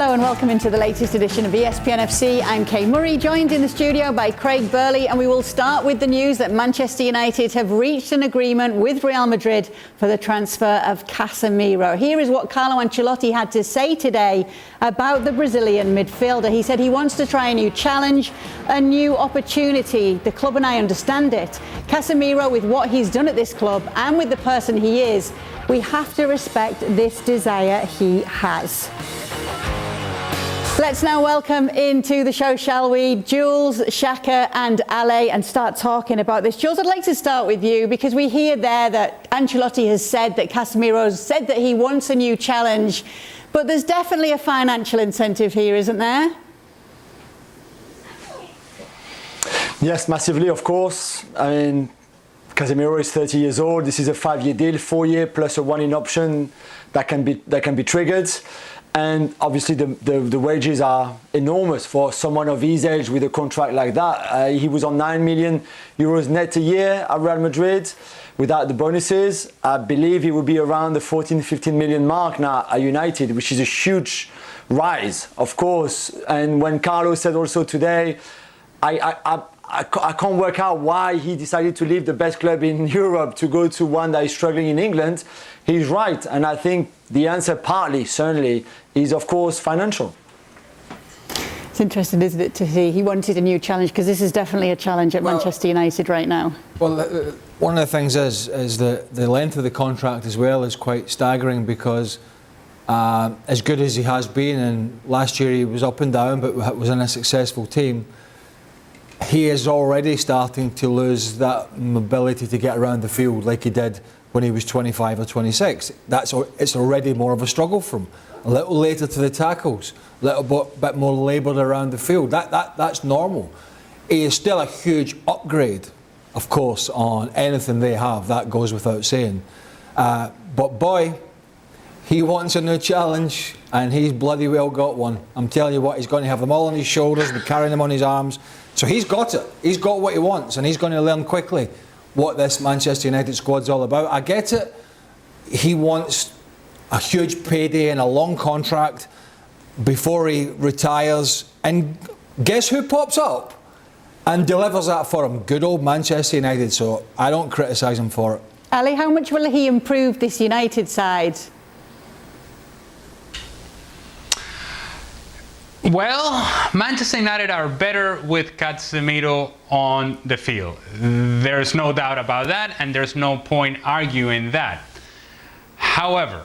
Hello and welcome into the latest edition of ESPN FC. I'm Kay Murray, joined in the studio by Craig Burley, and we will start with the news that Manchester United have reached an agreement with Real Madrid for the transfer of Casemiro. Here is what Carlo Ancelotti had to say today about the Brazilian midfielder. He said he wants to try a new challenge, a new opportunity. The club and I understand it. Casemiro, with what he's done at this club and with the person he is, we have to respect this desire he has. Let's now welcome into the show, shall we, Jules, Shaka and Ale, and start talking about this. Jules, I'd like to start with you because we hear there that Ancelotti has said that Casemiro has said that he wants a new challenge, but there's definitely a financial incentive here, isn't there? Yes, massively, of course. I mean, Casemiro is 30 years old. This is a 5-year deal, 4-year plus a 1-in option that can be triggered. And obviously the wages are enormous for someone of his age with a contract like that. He was on 9 million euros net a year at Real Madrid without the bonuses. I believe he will be around the 14-15 million mark now at United, which is a huge rise, of course. And when Carlos said also today, I can't work out why he decided to leave the best club in Europe to go to one that is struggling in England. He's right, and I think the answer partly, certainly, is of course financial. It's interesting, isn't it, to see he wanted a new challenge, because this is definitely a challenge at Manchester United right now. Well, one of the things is that the length of the contract as well is quite staggering, because as good as he has been, and last year he was up and down but was in a successful team, he is already starting to lose that mobility to get around the field like he did when he was 25 or 26. It's already more of a struggle for him. A little later to the tackles, a little bit more laboured around the field. That's normal. He is still a huge upgrade, of course, on anything they have. That goes without saying. But boy, he wants a new challenge, and he's bloody well got one. I'm telling you what, he's going to have them all on his shoulders, be carrying them on his arms. So he's got it. He's got what he wants, and he's going to learn quickly what this Manchester United squad's all about. I get it. He wants a huge payday and a long contract before he retires. And guess who pops up and delivers that for him? Good old Manchester United. So I don't criticise him for it. Ali, how much will he improve this United side? Well, Manchester United are better with Casemiro on the field. There's no doubt about that, and there's no point arguing that. However,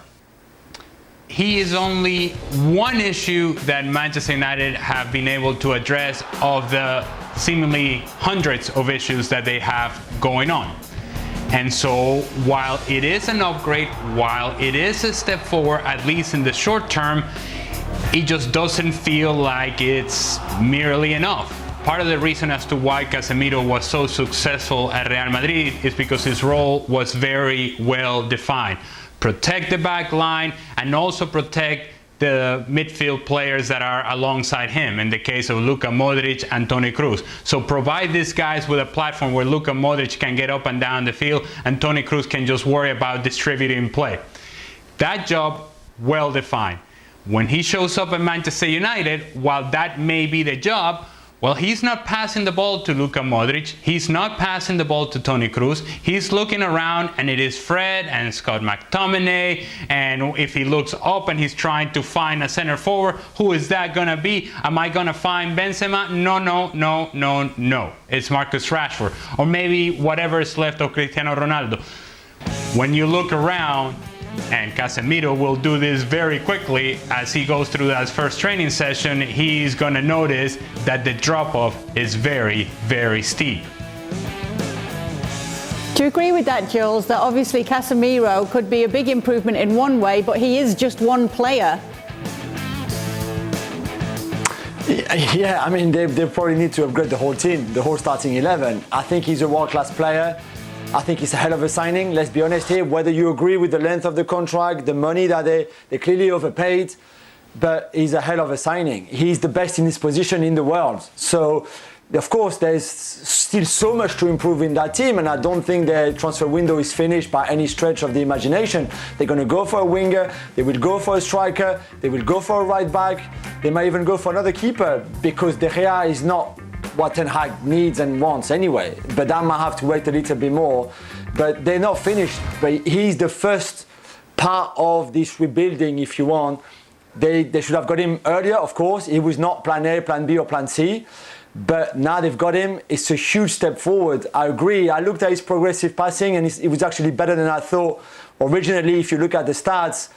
he is only one issue that Manchester United have been able to address of the seemingly hundreds of issues that they have going on. And so, while it is an upgrade, while it is a step forward, at least in the short term, it just doesn't feel like it's merely enough. Part of the reason as to why Casemiro was so successful at Real Madrid is because his role was very well defined. Protect the back line and also protect the midfield players that are alongside him, in the case of Luka Modric and Toni Kroos. So provide these guys with a platform where Luka Modric can get up and down the field and Toni Kroos can just worry about distributing play. That job, well defined. When he shows up at Manchester United, while that may be the job, well, he's not passing the ball to Luka Modric. He's not passing the ball to Toni Kroos. He's looking around, and it is Fred and Scott McTominay. And if he looks up and he's trying to find a center forward, who is that going to be? Am I going to find Benzema? No. It's Marcus Rashford. Or maybe whatever is left of Cristiano Ronaldo. When you look around, and Casemiro will do this very quickly as he goes through that first training session, he's going to notice that the drop-off is very, very steep. Do you agree with that, Jules, that obviously Casemiro could be a big improvement in one way, but he is just one player? Yeah, I mean, they probably need to upgrade the whole team, the whole starting 11. I think he's a world-class player. I think it's a hell of a signing, let's be honest here. Whether you agree with the length of the contract, the money that they clearly overpaid, but he's a hell of a signing. He's the best in his position in the world. So of course, there's still so much to improve in that team, and I don't think the transfer window is finished by any stretch of the imagination. They're going to go for a winger, they will go for a striker, they will go for a right back, they might even go for another keeper, because De Gea is not what Ten Hag needs and wants anyway. But that might have to wait a little bit more. But they're not finished. But he's the first part of this rebuilding, if you want. They should have got him earlier, of course. He was not plan A, plan B or plan C. But now they've got him. It's a huge step forward. I agree. I looked at his progressive passing and it was actually better than I thought originally if you look at the stats.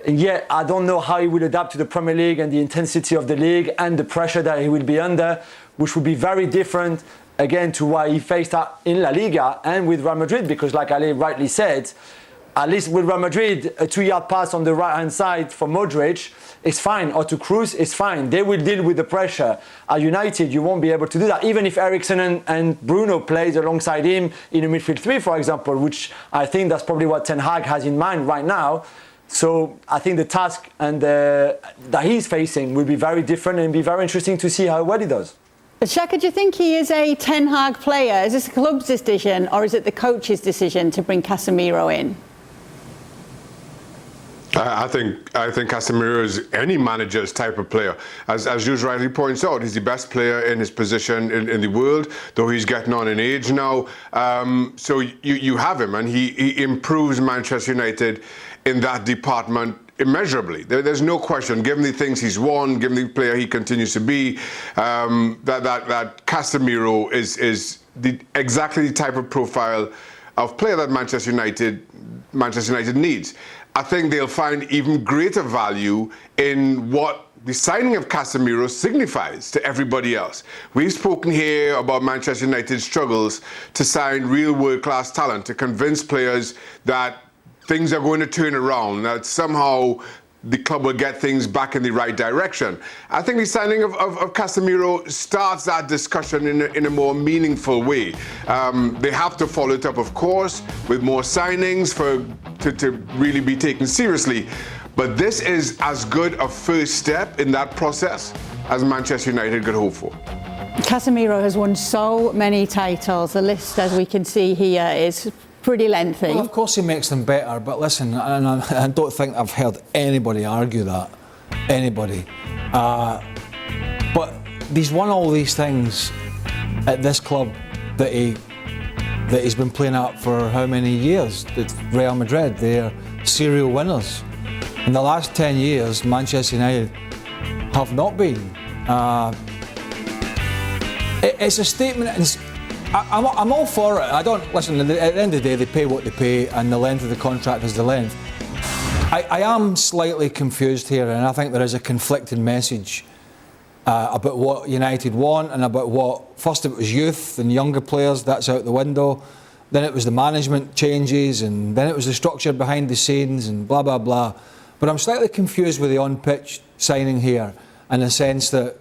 And yet, I don't know how he will adapt to the Premier League and the intensity of the league and the pressure that he will be under, which will be very different, again, to what he faced in La Liga and with Real Madrid, because like Ali rightly said, at least with Real Madrid, a 2-yard pass on the right-hand side for Modric is fine, or to Kroos is fine. They will deal with the pressure. At United, you won't be able to do that. Even if Eriksen and Bruno plays alongside him in a midfield 3, for example, which I think that's probably what Ten Hag has in mind right now. So I think the task that he's facing will be very different and be very interesting to see how well he does. Shaka, do you think he is a Ten Hag player? Is this the club's decision or is it the coach's decision to bring Casemiro in? I think Casemiro is any manager's type of player. As Jules rightly points out, he's the best player in his position in the world, though he's getting on in age now. So you have him, and he improves Manchester United in that department immeasurably. There's no question, given the things he's won, given the player he continues to be, that Casemiro is exactly the type of profile of player that Manchester United needs. I think they'll find even greater value in what the signing of Casemiro signifies to everybody else. We've spoken here about Manchester United's struggles to sign real world-class talent, to convince players that things are going to turn around, that somehow the club will get things back in the right direction. I think the signing of Casemiro starts that discussion in a more meaningful way. They have to follow it up, of course, with more signings to really be taken seriously. But this is as good a first step in that process as Manchester United could hope for. Casemiro has won so many titles. The list, as we can see here, is pretty lengthy. Well, of course he makes them better, but listen, I don't think I've heard anybody argue that. Anybody. But he's won all these things at this club that he's been playing at for how many years? It's Real Madrid. They're serial winners. In the last 10 years, Manchester United have not been. It's a statement, and I'm all for it. I don't listen. At the end of the day, they pay what they pay, and the length of the contract is the length. I am slightly confused here, and I think there is a conflicting message about what United want and about what. First, it was youth and younger players. That's out the window. Then it was the management changes, and then it was the structure behind the scenes, and blah blah blah. But I'm slightly confused with the on-pitch signing here, in the sense that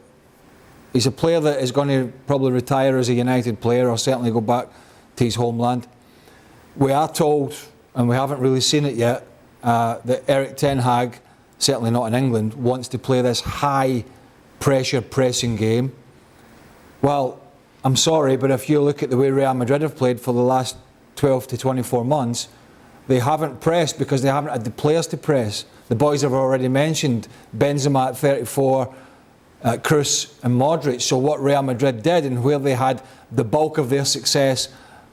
he's a player that is going to probably retire as a United player, or certainly go back to his homeland. We are told, and we haven't really seen it yet, that Erik Ten Hag, certainly not in England, wants to play this high-pressure pressing game. Well, I'm sorry, but if you look at the way Real Madrid have played for the last 12 to 24 months, they haven't pressed because they haven't had the players to press. The boys have already mentioned Benzema at 34, Kroos and Modric. So what Real Madrid did, and where they had the bulk of their success,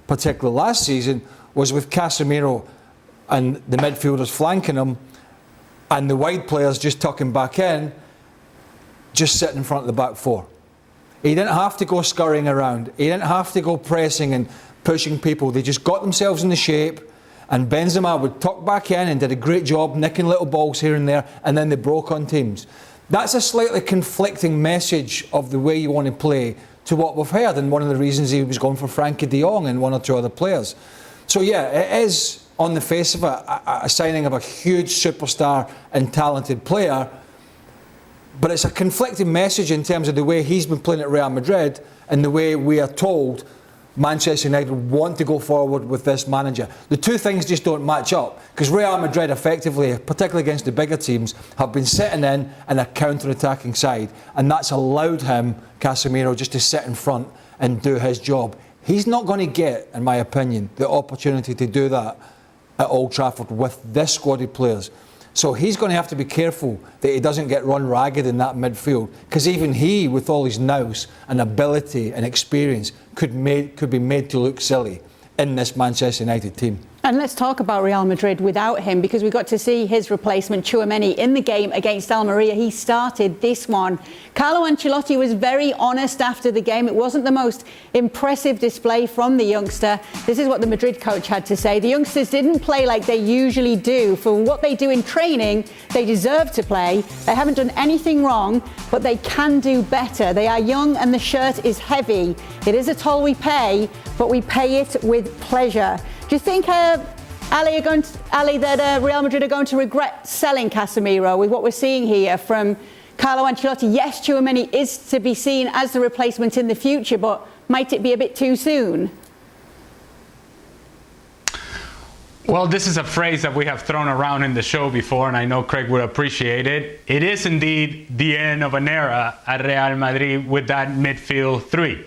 particularly last season, was with Casemiro and the midfielders flanking him, and the wide players just tucking back in, just sitting in front of the back four. He didn't have to go scurrying around. He didn't have to go pressing and pushing people. They just got themselves in the shape, and Benzema would tuck back in and did a great job nicking little balls here and there, and then they broke on teams. That's a slightly conflicting message of the way you want to play to what we've heard, and one of the reasons he was going for Frankie de Jong and one or two other players. So yeah, it is, on the face of it, a signing of a huge superstar and talented player, but it's a conflicting message in terms of the way he's been playing at Real Madrid and the way we are told Manchester United want to go forward with this manager. The two things just don't match up, because Real Madrid effectively, particularly against the bigger teams, have been sitting in a counter-attacking side, and that's allowed him, Casemiro, just to sit in front and do his job. He's not going to get, in my opinion, the opportunity to do that at Old Trafford with this squad of players. So he's going to have to be careful that he doesn't get run ragged in that midfield, because even he, with all his nous and ability and experience, could be made to look silly in this Manchester United team. And let's talk about Real Madrid without him, because we got to see his replacement, Tchouaméni, in the game against Almeria. He started this one. Carlo Ancelotti was very honest after the game. It wasn't the most impressive display from the youngster. This is what the Madrid coach had to say. The youngsters didn't play like they usually do. For what they do in training, they deserve to play. They haven't done anything wrong, but they can do better. They are young and the shirt is heavy. It is a toll we pay, but we pay it with pleasure. Do you think, Ali, that Real Madrid are going to regret selling Casemiro with what we're seeing here from Carlo Ancelotti? Yes, Tchouaméni is to be seen as the replacement in the future, but might it be a bit too soon? Well, this is a phrase that we have thrown around in the show before, and I know Craig would appreciate it. It is indeed the end of an era at Real Madrid with that midfield three.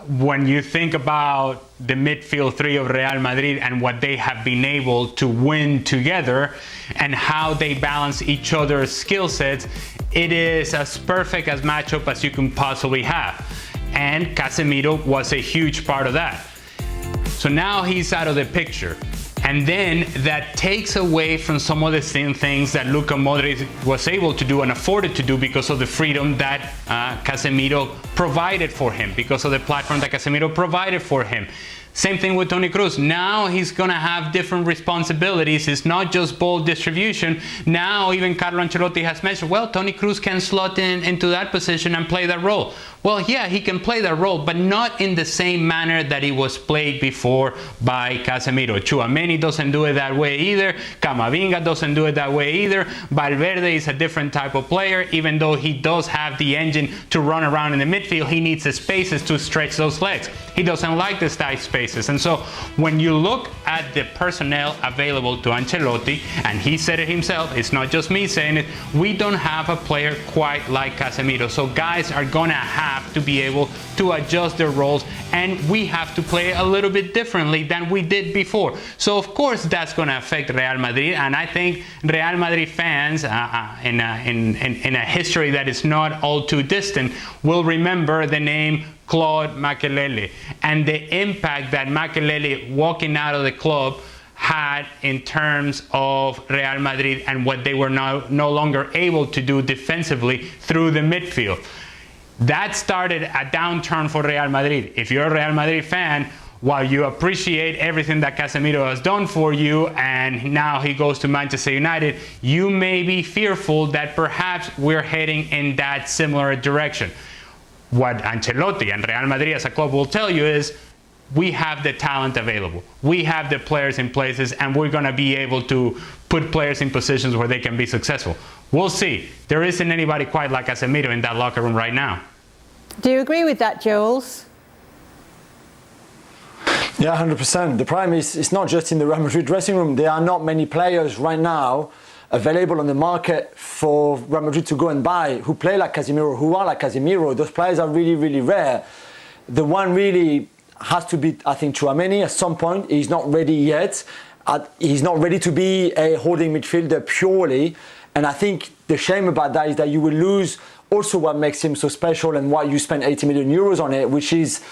When you think about the midfield three of Real Madrid and what they have been able to win together and how they balance each other's skill sets, it is as perfect as matchup as you can possibly have. And Casemiro was a huge part of that. So now he's out of the picture. And then that takes away from some of the same things that Luka Modric was able to do and afforded to do because of the freedom that Casemiro provided for him, because of the platform that Casemiro provided for him. Same thing with Toni Kroos. Now he's going to have different responsibilities. It's not just ball distribution. Now even Carlo Ancelotti has mentioned, well, Toni Kroos can slot into that position and play that role. Well, yeah, he can play that role, but not in the same manner that he was played before by Casemiro. Tchouaméni doesn't do it that way either. Camavinga doesn't do it that way either. Valverde is a different type of player. Even though he does have the engine to run around in the midfield, he needs the spaces to stretch those legs. He doesn't like the tight spaces. And so when you look at the personnel available to Ancelotti, and he said it himself, it's not just me saying it, we don't have a player quite like Casemiro. So guys are going to have to be able to adjust their roles, and we have to play a little bit differently than we did before. So of course that's going to affect Real Madrid, and I think Real Madrid fans in a history that is not all too distant will remember the name Claude Makelele and the impact that Makelele walking out of the club had in terms of Real Madrid and what they were no longer able to do defensively through the midfield. That started a downturn for Real Madrid. If you're a Real Madrid fan, while you appreciate everything that Casemiro has done for you and now he goes to Manchester United, you may be fearful that perhaps we're heading in that similar direction. What Ancelotti and Real Madrid as a club will tell you is, we have the talent available. We have the players in places, and we're going to be able to put players in positions where they can be successful. We'll see. There isn't anybody quite like Casemiro in that locker room right now. Do you agree with that, Jules? Yeah, 100%. The problem is, it's not just in the Real Madrid dressing room. There are not many players right now available on the market for Real Madrid to go and buy who play like Casemiro, who are like Casemiro. Those players are really, really rare. The one really has to be, I think, Tchouaméni at some point. He's not ready yet. He's not ready to be a holding midfielder purely. And I think the shame about that is that you will lose also what makes him so special and why you spend 80 million euros on it, which is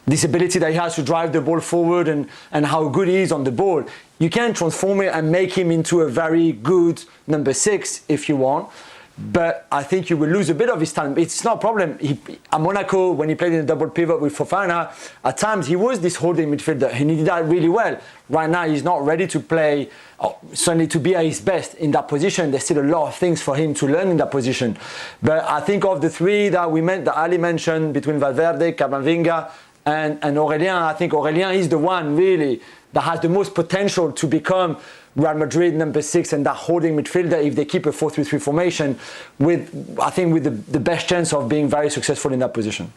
this ability that he has to drive the ball forward and how good he is on the ball. You can transform it and make him into a very good number 6 if you want. But I think you will lose a bit of his talent. It's not a problem. At Monaco, when he played in a double pivot with Fofana, at times he was this holding midfielder. He did that really well. Right now, he's not ready to play, certainly to be at his best in that position. There's still a lot of things for him to learn in that position. But I think of the three that Ali mentioned, between Valverde, Camavinga, and Aurélien, I think Aurélien is the one really that has the most potential to become Real Madrid number 6 and that holding midfielder if they keep a 4-3-3 formation with the best chance of being very successful in that position.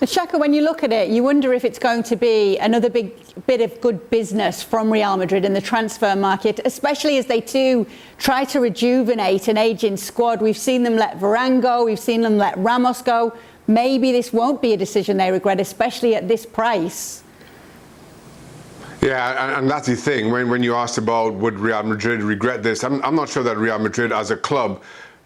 Shaka, when you look at it, you wonder if it's going to be another big bit of good business from Real Madrid in the transfer market, especially as they too try to rejuvenate an aging squad. We've seen them let Varane go, we've seen them let Ramos go. maybe this won't be a decision they regret, especially at this price. Yeah, and that's the thing. When you asked about would Real Madrid regret this, I'm not sure that Real Madrid as a club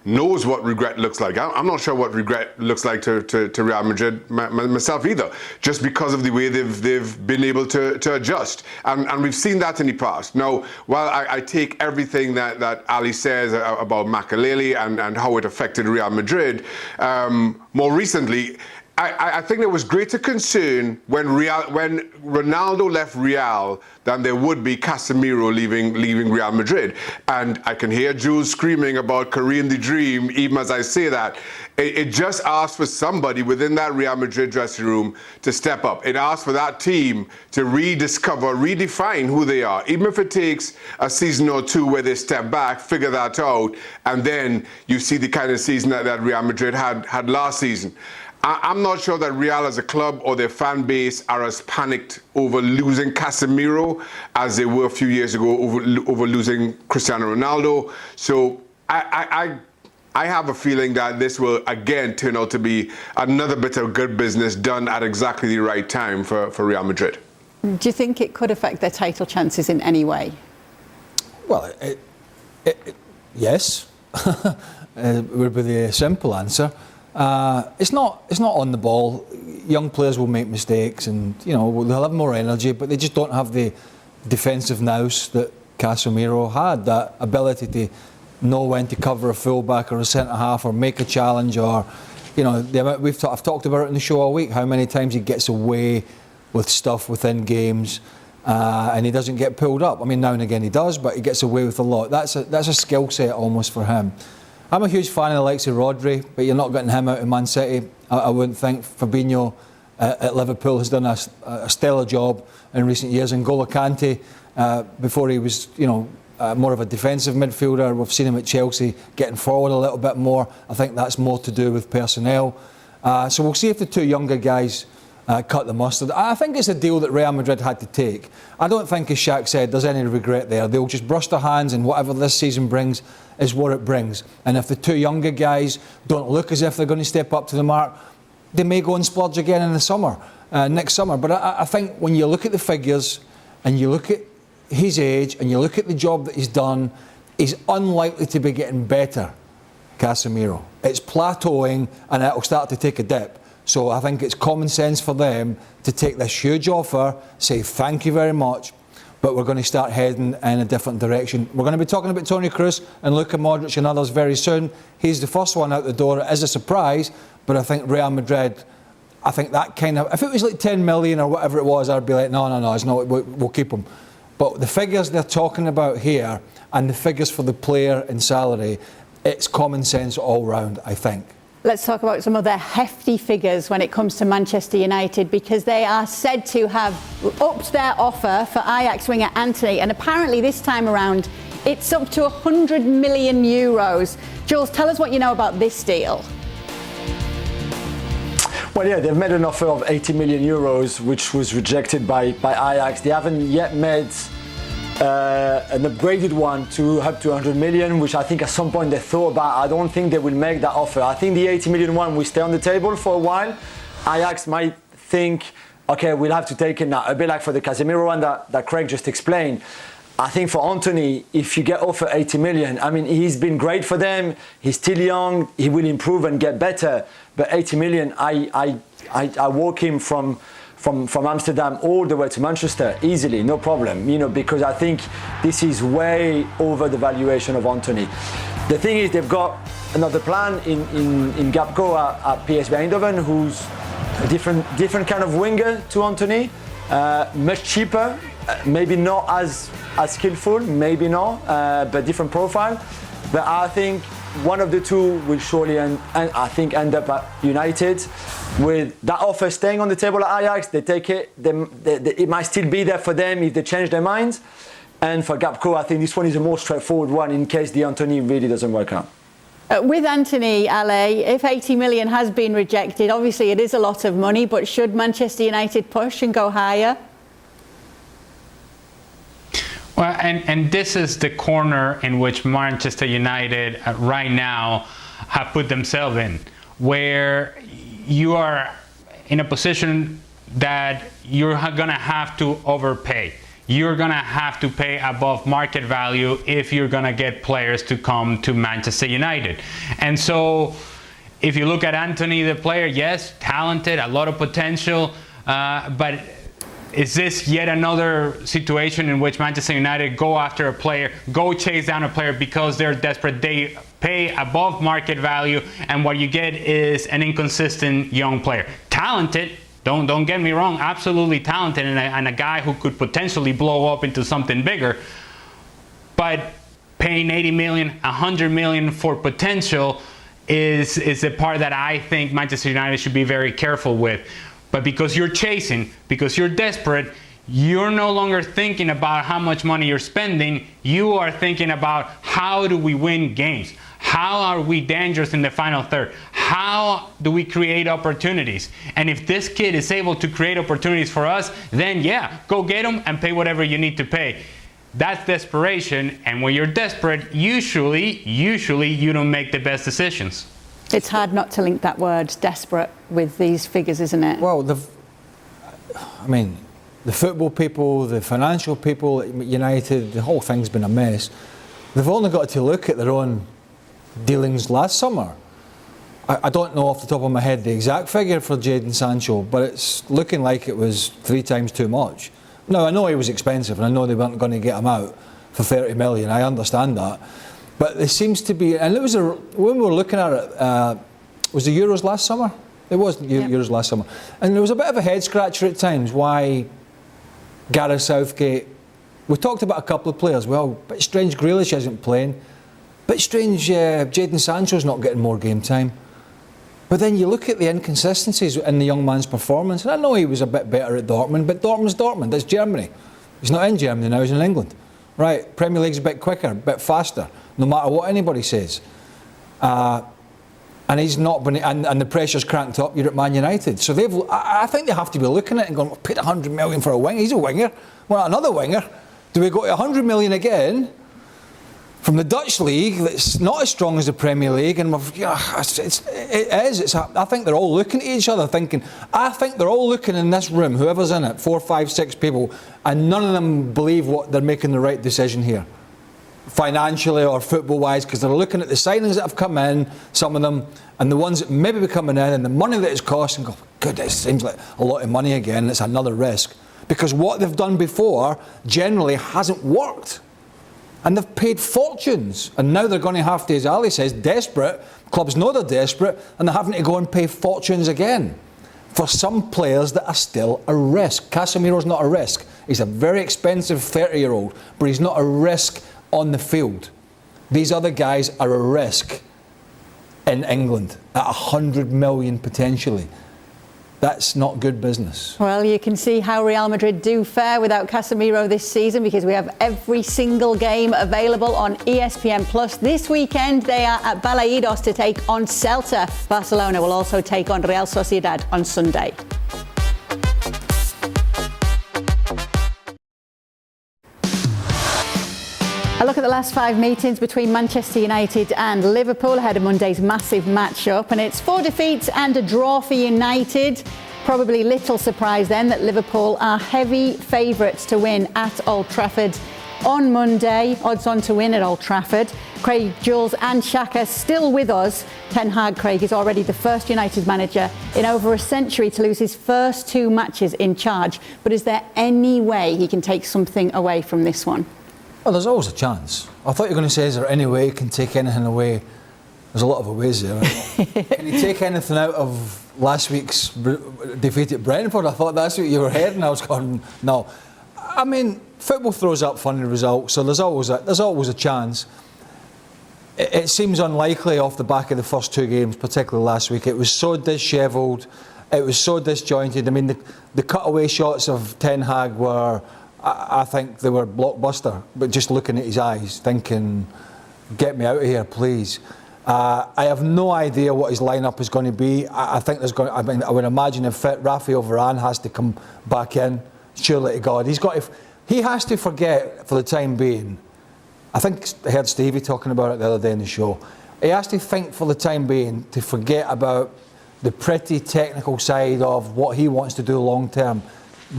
knows what regret looks like. I'm not sure what regret looks like to Real Madrid myself either, just because of the way they've been able to adjust. And we've seen that in the past. Now, while I take everything that Ali says about Makelele and how it affected Real Madrid, more recently, I think there was greater concern when Ronaldo left Real than there would be Casemiro leaving Real Madrid. And I can hear Jules screaming about Korean the dream, even as I say that. It just asks for somebody within that Real Madrid dressing room to step up. It asks for that team to rediscover, redefine who they are. Even if it takes a season or two where they step back, figure that out, and then you see the kind of season that Real Madrid had last season. I'm not sure that Real as a club or their fan base are as panicked over losing Casemiro as they were a few years ago over losing Cristiano Ronaldo. So I have a feeling that this will again turn out to be another bit of good business done at exactly the right time for Real Madrid. Do you think it could affect their title chances in any way? Well, yes, would be the simple answer. It's not on the ball. Young players will make mistakes, and they'll have more energy, but they just don't have the defensive nous that Casemiro had. That ability to know when to cover a fullback or a centre half, or make a challenge, or I've talked about it in the show all week. How many times he gets away with stuff within games, and he doesn't get pulled up. I mean, now and again he does, but he gets away with a lot. That's a skill set almost for him. I'm a huge fan of the likes of Rodri, but you're not getting him out of Man City. I wouldn't think. Fabinho at Liverpool has done a stellar job in recent years. And N'Golo Kante, before he was, more of a defensive midfielder, we've seen him at Chelsea getting forward a little bit more. I think that's more to do with personnel. So we'll see if the two younger guys cut the mustard. I think it's a deal that Real Madrid had to take. I don't think, as Shaq said, there's any regret there. They'll just brush their hands, and whatever this season brings is what it brings. And if the two younger guys don't look as if they're going to step up to the mark, they may go and splurge again in the summer, next summer. But I think when you look at the figures and you look at his age and you look at the job that he's done, he's unlikely to be getting better, Casemiro. It's plateauing, and it'll start to take a dip. So I think it's common sense for them to take this huge offer, say thank you very much, but we're going to start heading in a different direction. We're going to be talking about Toni Kroos and Luka Modric and others very soon. He's the first one out the door. It is a surprise, but I think Real Madrid, I think that kind of, if it was like 10 million or whatever it was, I'd be like, no, it's not, we'll keep him. But the figures they're talking about here and the figures for the player in salary, it's common sense all round, I think. Let's talk about some of their hefty figures when it comes to Manchester United, because they are said to have upped their offer for Ajax winger Antony, and apparently this time around it's up to 100 million euros. Jules, tell us what you know about this deal. Well, yeah, they've made an offer of 80 million euros, which was rejected by Ajax. They haven't yet made an upgraded one to up to 100 million, which I think at some point they thought about. I don't think they will make that offer. I think the 80 million one will stay on the table for a while. Ajax might think, okay, we'll have to take it now. A bit like for the Casemiro one that Craig just explained. I think for Antony, if you get offered 80 million, I mean, he's been great for them. He's still young. He will improve and get better. But 80 million, I walk him from Amsterdam all the way to Manchester easily, no problem, because I think this is way over the valuation of Antony. The thing is, they've got another plan in Gapco at PSV Eindhoven, who's a different kind of winger to Antony, much cheaper, maybe not as skillful, maybe not, but different profile. But I think one of the two will surely end up at United. With that offer staying on the table at Ajax, they take it. It might still be there for them if they change their minds. And for Gapco, I think this one is a more straightforward one in case the Antony really doesn't work out. With Antony, Ale, if 80 million has been rejected, obviously it is a lot of money, but should Manchester United push and go higher? Well, and this is the corner in which Manchester United right now have put themselves in, where you are in a position that you're gonna have to overpay. You're gonna have to pay above market value if you're gonna get players to come to Manchester United. And so if you look at Anthony, the player, yes, talented, a lot of potential, but is this yet another situation in which Manchester United go after a player, go chase down a player because they're desperate? They pay above market value, and what you get is an inconsistent young player. Talented, don't get me wrong, absolutely talented, and a guy who could potentially blow up into something bigger. But paying 80 million, 100 million for potential is the part that I think Manchester United should be very careful with. But because you're chasing, because you're desperate, you're no longer thinking about how much money you're spending. You are thinking about, how do we win games? How are we dangerous in the final third? How do we create opportunities? And if this kid is able to create opportunities for us, then yeah, go get him and pay whatever you need to pay. That's desperation, and when you're desperate, usually you don't make the best decisions. It's hard not to link that word desperate with these figures, isn't it? Well, the football people, the financial people at United, the whole thing's been a mess. They've only got to look at their own dealings last summer. I don't know off the top of my head the exact figure for Jadon Sancho, but it's looking like it was 3 times too much. Now, I know he was expensive, and I know they weren't going to get him out for 30 million. I understand that. But there seems to be, and it was when we were looking at it, was the Euros last summer? It was Euros last summer. And there was a bit of a head scratcher at times why Gareth Southgate, we talked about a couple of players, well, bit strange Grealish isn't playing, bit strange Jadon Sancho's not getting more game time. But then you look at the inconsistencies in the young man's performance, and I know he was a bit better at Dortmund, but Dortmund's Dortmund, that's Germany. He's not in Germany now, he's in England. Right, Premier League's a bit quicker, a bit faster, no matter what anybody says. And he's not been, and the pressure's cranked up, you're at Man United. So I think they have to be looking at it and going, well, paid 100 million for a winger, he's a winger. Well, another winger. Do we go to 100 million again from the Dutch league that's not as strong as the Premier League? And I think they're all looking at each other thinking, I think they're all looking in this room, whoever's in it, 4, 5, 6 people, and none of them believe what they're making the right decision here, financially or football-wise, because they're looking at the signings that have come in, some of them, and the ones that maybe be coming in, and the money that it's cost, and go, goodness, it seems like a lot of money again, it's another risk. Because what they've done before generally hasn't worked. And they've paid fortunes, and now they're going to have to, as Ali says, desperate. Clubs know they're desperate, and they're having to go and pay fortunes again for some players that are still a risk. Casemiro's not a risk. He's a very expensive 30-year-old, but he's not a risk on the field. These other guys are a risk in England at 100 million potentially. That's not good business. Well, you can see how Real Madrid do fare without Casemiro this season, because we have every single game available on ESPN Plus. This weekend, they are at Balaidos to take on Celta. Barcelona will also take on Real Sociedad on Sunday. A look at the last 5 meetings between Manchester United and Liverpool ahead of Monday's massive match-up, and it's 4 defeats and a draw for United. Probably little surprise then that Liverpool are heavy favourites to win at Old Trafford on Monday. Odds on to win at Old Trafford. Craig, Jules and Shaka still with us. Ten Hag, Craig, is already the first United manager in over a century to lose his first 2 matches in charge. But is there any way he can take something away from this one? Well, there's always a chance. I thought you were going to say, is there any way you can take anything away? There's a lot of ways there. Can you take anything out of last week's defeat at Brentford? I thought that's what you were heading. I was going, no. I mean, football throws up funny results, so there's always a chance. It seems unlikely off the back of the first 2 games, particularly last week. It was so dishevelled. It was so disjointed. I mean, the cutaway shots of Ten Hag were, I think they were blockbuster, but just looking at his eyes, thinking, get me out of here, please. I have no idea what his lineup is going to be. I think there's going. I would imagine if Rafael Varane has to come back in, surely to God, he has to forget for the time being. I think I heard Stevie talking about it the other day in the show. He has to think for the time being to forget about the pretty technical side of what he wants to do long term,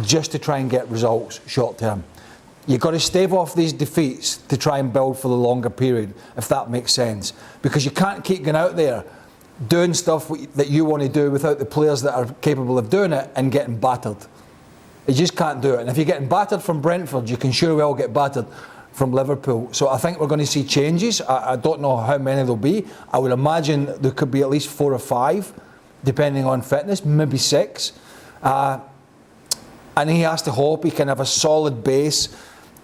just to try and get results short term. You've got to stave off these defeats to try and build for the longer period, if that makes sense. Because you can't keep going out there doing stuff that you want to do without the players that are capable of doing it and getting battered. You just can't do it. And if you're getting battered from Brentford, you can sure well get battered from Liverpool. So I think we're going to see changes. I don't know how many there'll be. I would imagine there could be at least 4 or 5, depending on fitness, maybe 6. And he has to hope he can have a solid base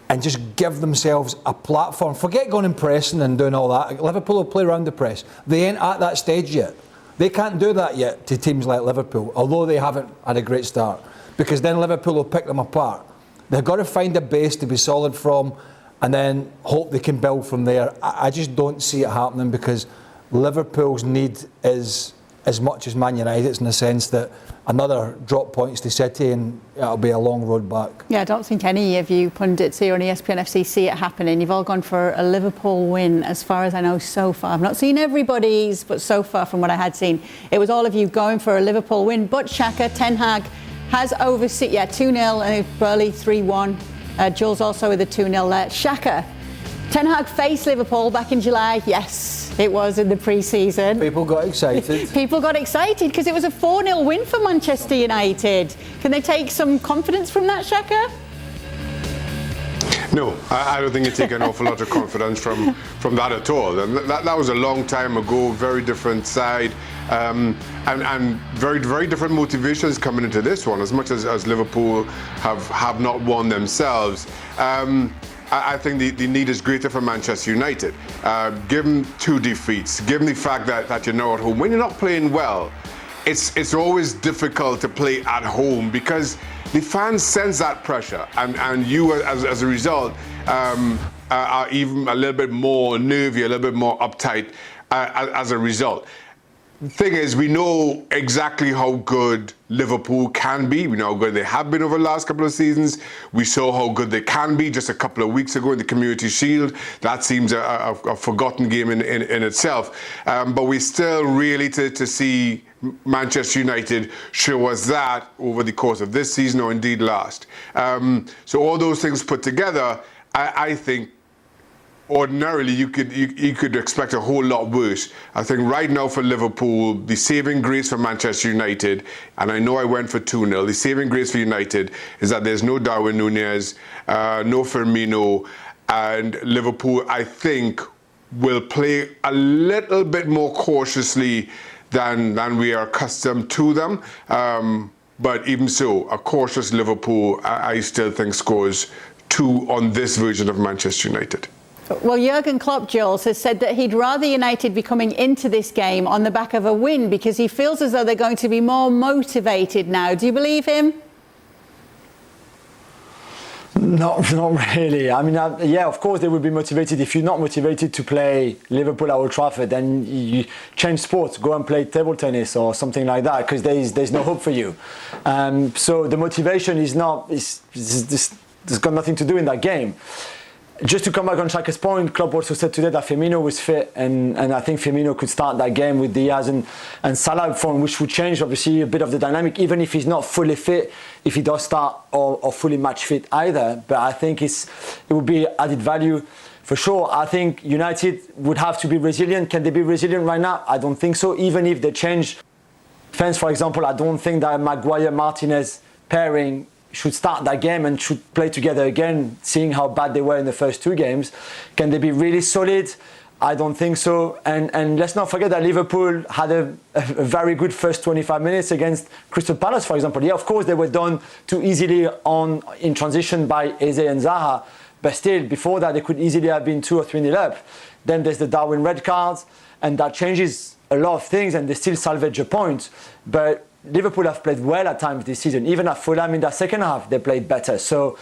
and just give themselves a platform. Forget going and pressing and doing all that. Liverpool will play around the press. They ain't at that stage yet. They can't do that yet to teams like Liverpool, although they haven't had a great start, because then Liverpool will pick them apart. They've got to find a base to be solid from and then hope they can build from there. I just don't see it happening, because Liverpool's need is as much as Man United's, in the sense that another drop points to City and it'll be a long road back. Yeah, I don't think any of you pundits here on ESPN FC see it happening. You've all gone for a Liverpool win, as far as I know so far. I've not seen everybody's, but so far from what I had seen, it was all of you going for a Liverpool win. But Shaka, Ten Hag has overseen, 2-0, and Burley 3-1. Jules also with a 2-0 there. Shaka, Ten Hag faced Liverpool back in July. Yes, it was in the pre-season. People got excited. People got excited because it was a 4-0 win for Manchester United. Can they take some confidence from that, Shaka? No, I don't think you take an awful lot of confidence from that at all. And that was a long time ago, very different side, and very, very different motivations coming into this one, as much as Liverpool have not won themselves. I think the need is greater for Manchester United. Given 2 defeats, given the fact that you're now at home, when you're not playing well, it's always difficult to play at home, because the fans sense that pressure, and you as a result are even a little bit more nervy, a little bit more uptight as a result. The thing is, we know exactly how good Liverpool can be. We know how good they have been over the last couple of seasons. We saw how good they can be just a couple of weeks ago in the Community Shield. That seems a forgotten game in itself. But we still really to see Manchester United show us that over the course of this season, or indeed last. So all those things put together, I think ordinarily you could expect a whole lot worse. I think right now for Liverpool, the saving grace for Manchester United, and I know I went for 2-0, the saving grace for United is that there's no Darwin Núñez, no Firmino, and Liverpool, I think, will play a little bit more cautiously than we are accustomed to them. But even so, a cautious Liverpool, I still think, scores 2 on this version of Manchester United. Well, Jurgen Klopp, Jules, has said that he'd rather United be coming into this game on the back of a win, because he feels as though they're going to be more motivated now. Do you believe him? Not really. I mean, yeah, of course they will be motivated. If you're not motivated to play Liverpool at Old Trafford, then you change sports, go and play table tennis or something like that, because there's no hope for you. So the motivation is not, there's got nothing to do in that game. Just to come back on Shaka's point, Klopp also said today that Firmino was fit, and I think Firmino could start that game with Diaz and Salah up front, which would change obviously a bit of the dynamic, even if he's not fully fit, if he does start, or fully match fit either. But I think it would be added value for sure. I think United would have to be resilient. Can they be resilient right now? I don't think so. Even if they change defense, for example, I don't think that Maguire-Martinez pairing should start that game and should play together again, seeing how bad they were in the first 2 games. Can they be really solid? I don't think so. And let's not forget that Liverpool had a very good first 25 minutes against Crystal Palace, for example. Yeah, of course, they were done too easily in transition by Eze and Zaha, but still, before that, they could easily have been 2 or 3-0 up. Then there's the Darwin red cards, and that changes a lot of things, and they still salvage a point. But Liverpool have played well at times this season. Even at Fulham in that second half, they played better. So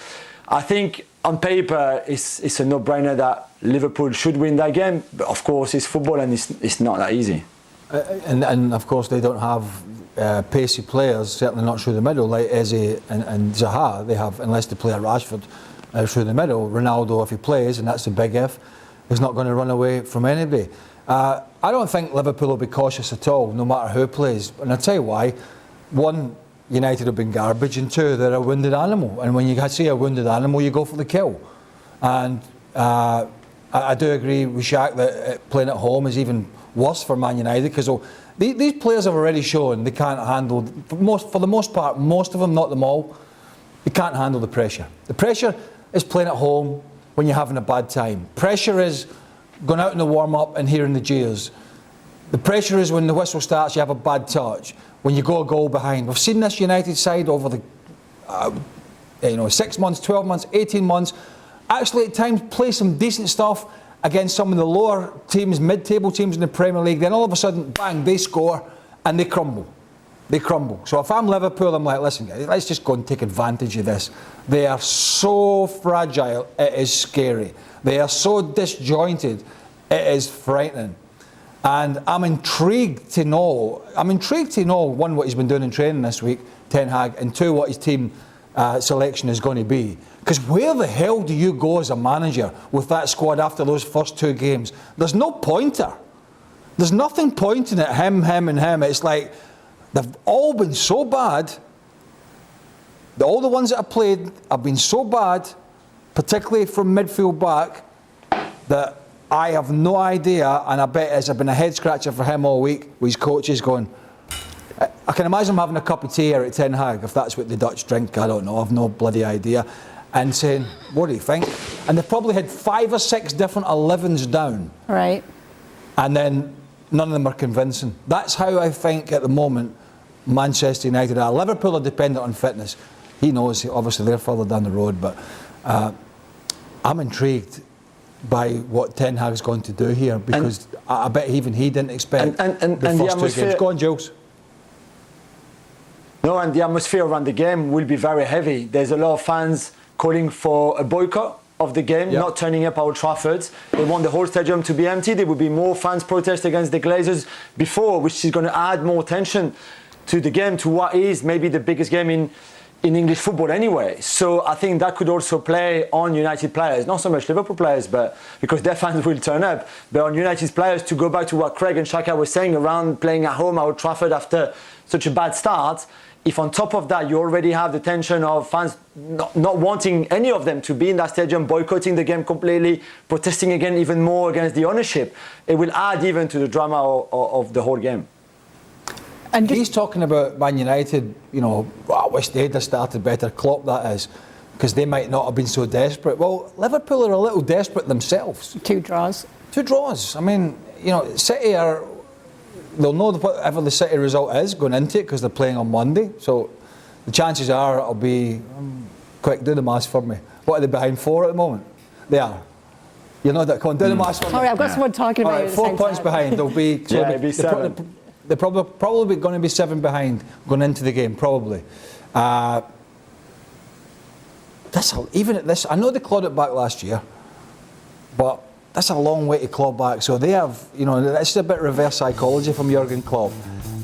I think on paper, it's a no-brainer that Liverpool should win that game. But of course, it's football, and it's not that easy. And of course, they don't have pacey players, certainly not through the middle, like Eze and Zaha. They have, unless they play at Rashford through the middle. Ronaldo, if he plays, and that's a big if, is not going to run away from anybody. I don't think Liverpool will be cautious at all, no matter who plays. And I'll tell you why. One, United have been garbage, and two, they're a wounded animal. And when you see a wounded animal, you go for the kill. And I do agree with Shaq that playing at home is even worse for Man United, because these players have already shown they can't handle, for the most part, most of them, not them all, they can't handle the pressure. The pressure is playing at home when you're having a bad time. Pressure is going out in the warm-up and hearing the jeers. The pressure is when the whistle starts, you have a bad touch. When you go a goal behind. We've seen this United side over the 6 months, 12 months, 18 months, actually at times play some decent stuff against some of the lower teams, mid-table teams in the Premier League. Then all of a sudden, bang, they score and they crumble. They crumble. So if I'm Liverpool, I'm like, listen, guys, let's just go and take advantage of this. They are so fragile, it is scary. They are so disjointed, it is frightening. And I'm intrigued to know, one, what he's been doing in training this week, Ten Hag, and two, what his team selection is going to be. Because where the hell do you go as a manager with that squad after those first two games? There's no pointer. There's nothing pointing at him, and him. It's like they've all been so bad. All the ones that have played have been so bad, particularly from midfield back, that I have no idea, and I bet it's been a head scratcher for him all week with his coaches going, I can imagine him having a cup of tea here at Ten Hag, if that's what the Dutch drink, I don't know, I've no bloody idea, and saying, what do you think? And they've probably had 5 or 6 different 11s down. Right. And then none of them are convincing. That's how I think at the moment Manchester United are. Liverpool are dependent on fitness. He knows, obviously they're further down the road, but I'm intrigued by what Ten Hag's going to do here, because I bet even he didn't expect the first 2 games. Go on, Jules. No, and the atmosphere around the game will be very heavy. There's a lot of fans calling for a boycott of the game, not turning up at Old Trafford. They want the whole stadium to be empty. There will be more fans protest against the Glazers before, which is going to add more tension to the game, to what is maybe the biggest game in English football anyway. So I think that could also play on United players, not so much Liverpool players, but because their fans will turn up, but on United's players, to go back to what Craig and Shaka were saying around playing at home at Old Trafford after such a bad start. If on top of that you already have the tension of fans not wanting any of them to be in that stadium, boycotting the game completely, protesting again even more against the ownership, it will add even to the drama of the whole game. And he's talking about Man United, I wish they'd have started better. Klopp, that is, because they might not have been so desperate. Well, Liverpool are a little desperate themselves. 2 draws. 2 draws. I mean, City they'll know whatever the City result is going into it, because they're playing on Monday. So the chances are it'll be, quick, do the maths for me. What are they behind 4 at the moment? They are. You know that, come on, do the maths for me. Sorry, I've got someone talking about it. 4 points behind. They'll be. So it'll be 7. They're probably going to be 7 behind going into the game, probably. Even at this, I know they clawed it back last year, but that's a long way to claw back. So they have, that's a bit reverse psychology from Jurgen Klopp.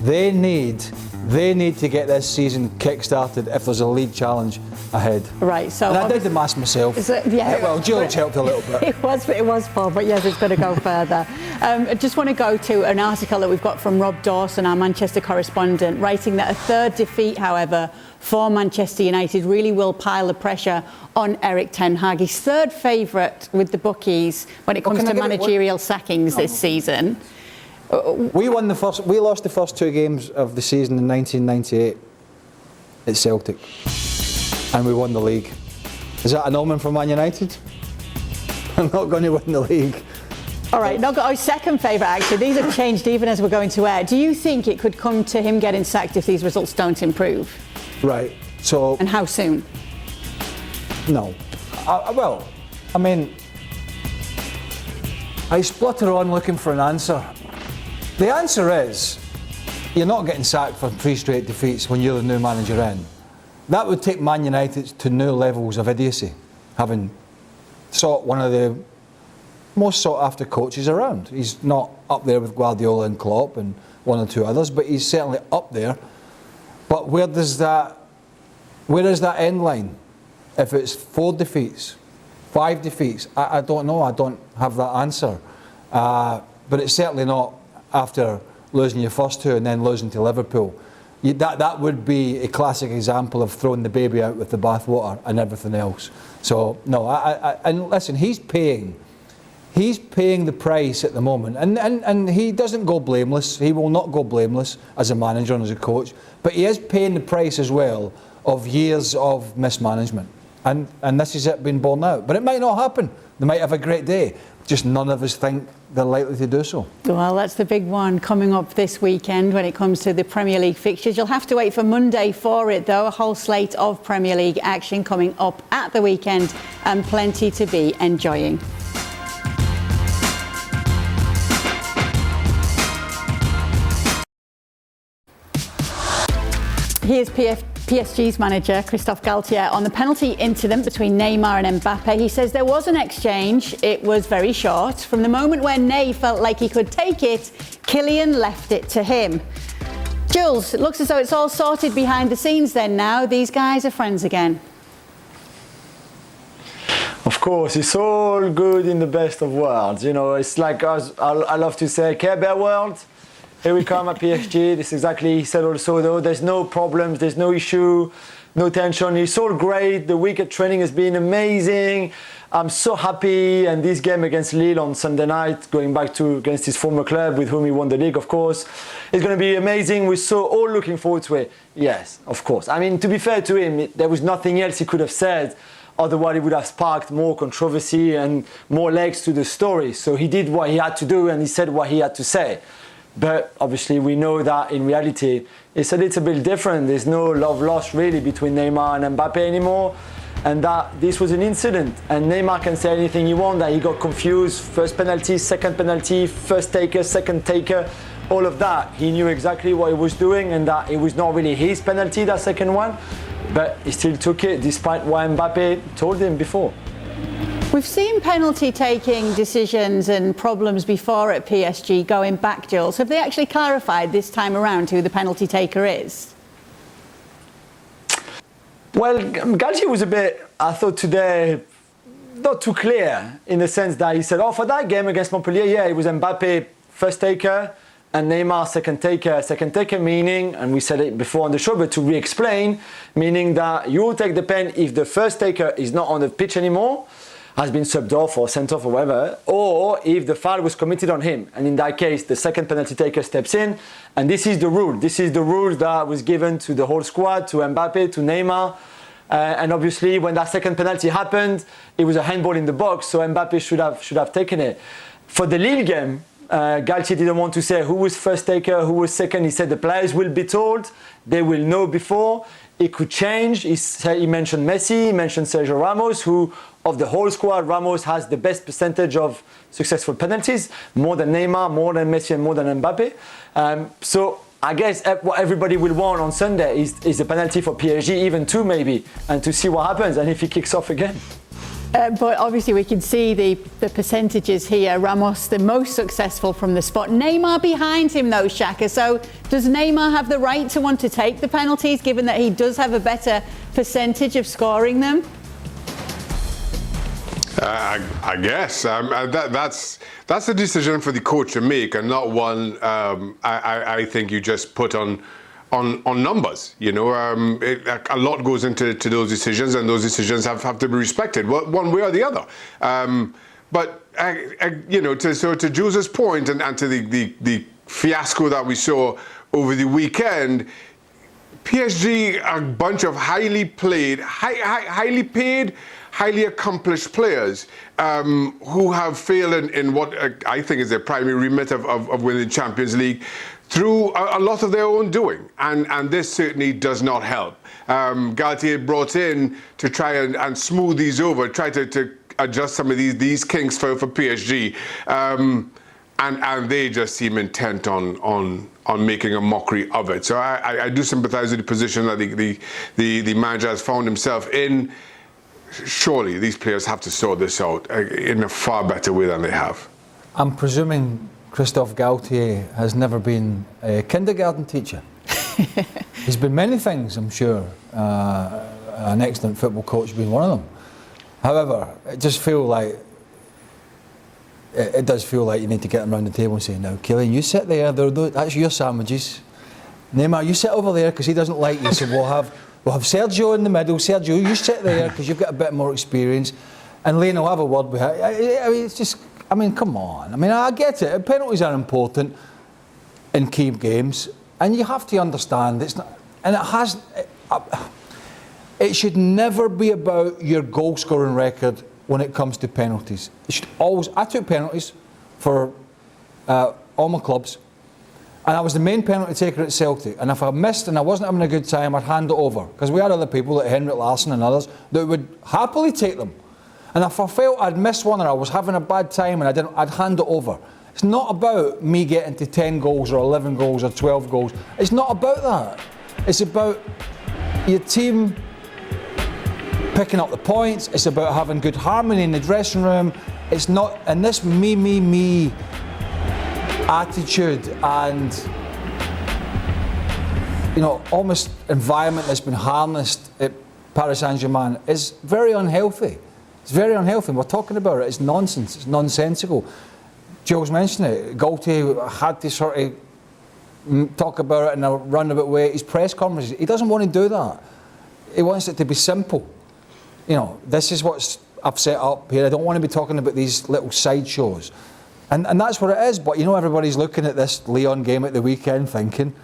They need to get this season kick-started if there's a league challenge ahead. Right, so... And I did the maths myself. Well, George helped a little bit. It was Paul, but yes, it's going to go further. I just want to go to an article that we've got from Rob Dawson, our Manchester correspondent, writing that a 3rd defeat, however, for Manchester United really will pile the pressure on Erik Ten Hag. He's 3rd favourite with the bookies when it comes to managerial sackings this season. We lost the first 2 games of the season in 1998 at Celtic, and we won the league. Is that an omen for Man United? I'm not going to win the league. All right, our 2nd favourite, actually. These have changed even as we're going to air. Do you think it could come to him getting sacked if these results don't improve? Right, so... And how soon? No. I splutter on looking for an answer. The answer is, you're not getting sacked for 3 straight defeats when you're the new manager in. That would take Man United to new levels of idiocy, having sought one of the most sought after coaches around. He's not up there with Guardiola and Klopp and 1 or 2 others, but he's certainly up there. But where is that end line? If it's 4 defeats, 5 defeats, I don't know. I don't have that answer. but it's certainly not after losing your first two and then losing to Liverpool. That would be a classic example of throwing the baby out with the bathwater and everything else. So no, and listen, he's paying the price at the moment, and he doesn't go blameless. He will not go blameless as a manager and as a coach, but he is paying the price as well of years of mismanagement, and this is it being borne out. But it might not happen. They might have a great day. Just none of us think they're likely to do so. Well, that's the big one coming up this weekend when it comes to the Premier League fixtures. You'll have to wait for Monday for it, though. A whole slate of Premier League action coming up at the weekend and plenty to be enjoying. Here's PSG's manager, Christophe Galtier, on the penalty incident between Neymar and Mbappe. He says there was an exchange. It was very short. From the moment where Ney felt like he could take it, Kylian left it to him. Jules, it looks as though it's all sorted behind the scenes then now. These guys are friends again. Of course, it's all good in the best of worlds. You know, it's like I love to say, Care Bear world. Here we come at PSG. This is exactly, he said also, though, there's no problems, there's no issue, no tension. It's all great. The week at training has been amazing. I'm so happy. And this game against Lille on Sunday night, going back to against his former club with whom he won the league, of course, is going to be amazing. We're so all looking forward to it. Yes, of course. I mean, to be fair to him, there was nothing else he could have said. Otherwise, it would have sparked more controversy and more legs to the story. So he did what he had to do and he said what he had to say. But obviously we know that in reality it's a little bit different. There's no love lost really between Neymar and Mbappe anymore, and that this was an incident, and Neymar can say anything he wants, that he got confused, first penalty, second penalty, first taker, second taker, all of that. He knew exactly what he was doing and that it was not really his penalty, that second one, but he still took it despite what Mbappe told him before. We've seen penalty-taking decisions and problems before at PSG going back, Jules. Have they actually clarified this time around who the penalty taker is? Well, Galtier was a bit, I thought today, not too clear in the sense that he said, for that game against Montpellier, yeah, it was Mbappe first taker and Neymar second taker. Second taker meaning, and we said it before on the show, but to re-explain, meaning that you take the pen if the first taker is not on the pitch anymore, has been subbed off or sent off or whatever, or if the foul was committed on him. And in that case, the second penalty taker steps in. And this is the rule. This is the rule that was given to the whole squad, to Mbappe, to Neymar. And obviously, when that second penalty happened, it was a handball in the box, so Mbappe should have taken it. For the Lille game, Galtier didn't want to say who was first taker, who was second. He said the players will be told. They will know before. It could change. He mentioned Messi, he mentioned Sergio Ramos, who of the whole squad, Ramos has the best percentage of successful penalties, more than Neymar, more than Messi, and more than Mbappe. So I guess what everybody will want on Sunday is a penalty for PSG, even two maybe, and to see what happens and if he kicks off again. But obviously we can see the percentages here. Ramos the most successful from the spot. Neymar behind him though, Shaka. So does Neymar have the right to want to take the penalties given that he does have a better percentage of scoring them? I guess that's a decision for the coach to make, and not one I think you just put on numbers. You know, a lot goes into those decisions, and those decisions have to be respected, one way or the other. But you know, to Jules' point and to the fiasco that we saw over the weekend, PSG are a bunch of highly paid, highly accomplished players who have failed in what I think is their primary remit of winning the Champions League through a lot of their own doing, and this certainly does not help. Galtier brought in to try and smooth these over, try to adjust some of these kinks for PSG, and they just seem intent on making a mockery of it. So I do sympathise with the position that the manager has found himself in. Surely these players have to sort this out in a far better way than they have. I'm presuming Christophe Galtier has never been a kindergarten teacher. He's been many things, I'm sure. An excellent football coach being one of them. However, I just feel like it does feel like you need to get them around the table and say, now, Kylian, you sit there, that's your sandwiches. Neymar, you sit over there because he doesn't like you, so we'll have Sergio in the middle. Sergio, you sit there because you've got a bit more experience. And Lane will have a word with her. I mean, it's just, I mean, come on. I mean, I get it. Penalties are important in key games, and you have to understand it's not. And it should never be about your goal scoring record when it comes to penalties. It should always. I took penalties for all my clubs, and I was the main penalty taker at Celtic. And if I missed and I wasn't having a good time, I'd hand it over, because we had other people like Henrik Larsson and others that would happily take them. And if I felt I'd missed one or I was having a bad time and I'd hand it over. It's not about me getting to 10 goals or 11 goals or 12 goals. It's not about that. It's about your team picking up the points. It's about having good harmony in the dressing room. It's not, and this me attitude and, you know, almost environment that's been harnessed at Paris Saint-Germain is very unhealthy. It's very unhealthy. We're talking about it. It's nonsense. It's nonsensical. Jules mentioned it. Gaultier had to sort of talk about it in a roundabout way at his press conferences. He doesn't want to do that. He wants it to be simple. You know, this is what I've set up here. I don't want to be talking about these little sideshows. And that's what it is. But, you know, everybody's looking at this Lyon game at the weekend thinking,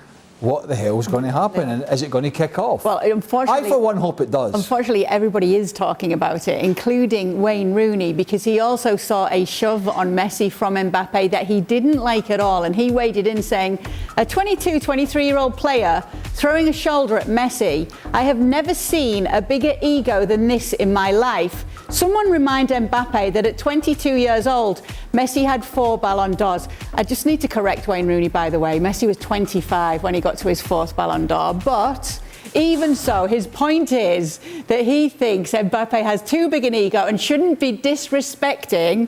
what the hell's going to happen, and is it going to kick off? Well, unfortunately, I for one hope it does. Unfortunately, everybody is talking about it, including Wayne Rooney, because he also saw a shove on Messi from Mbappe that he didn't like at all, and he waded in saying, a 22, 23-year-old player throwing a shoulder at Messi, I have never seen a bigger ego than this in my life. Someone remind Mbappe that at 22 years old, Messi had 4 Ballon d'Ors. I just need to correct Wayne Rooney, by the way. Messi was 25 when he got to his 4th Ballon d'Or. But even so, his point is that he thinks Mbappe has too big an ego and shouldn't be disrespecting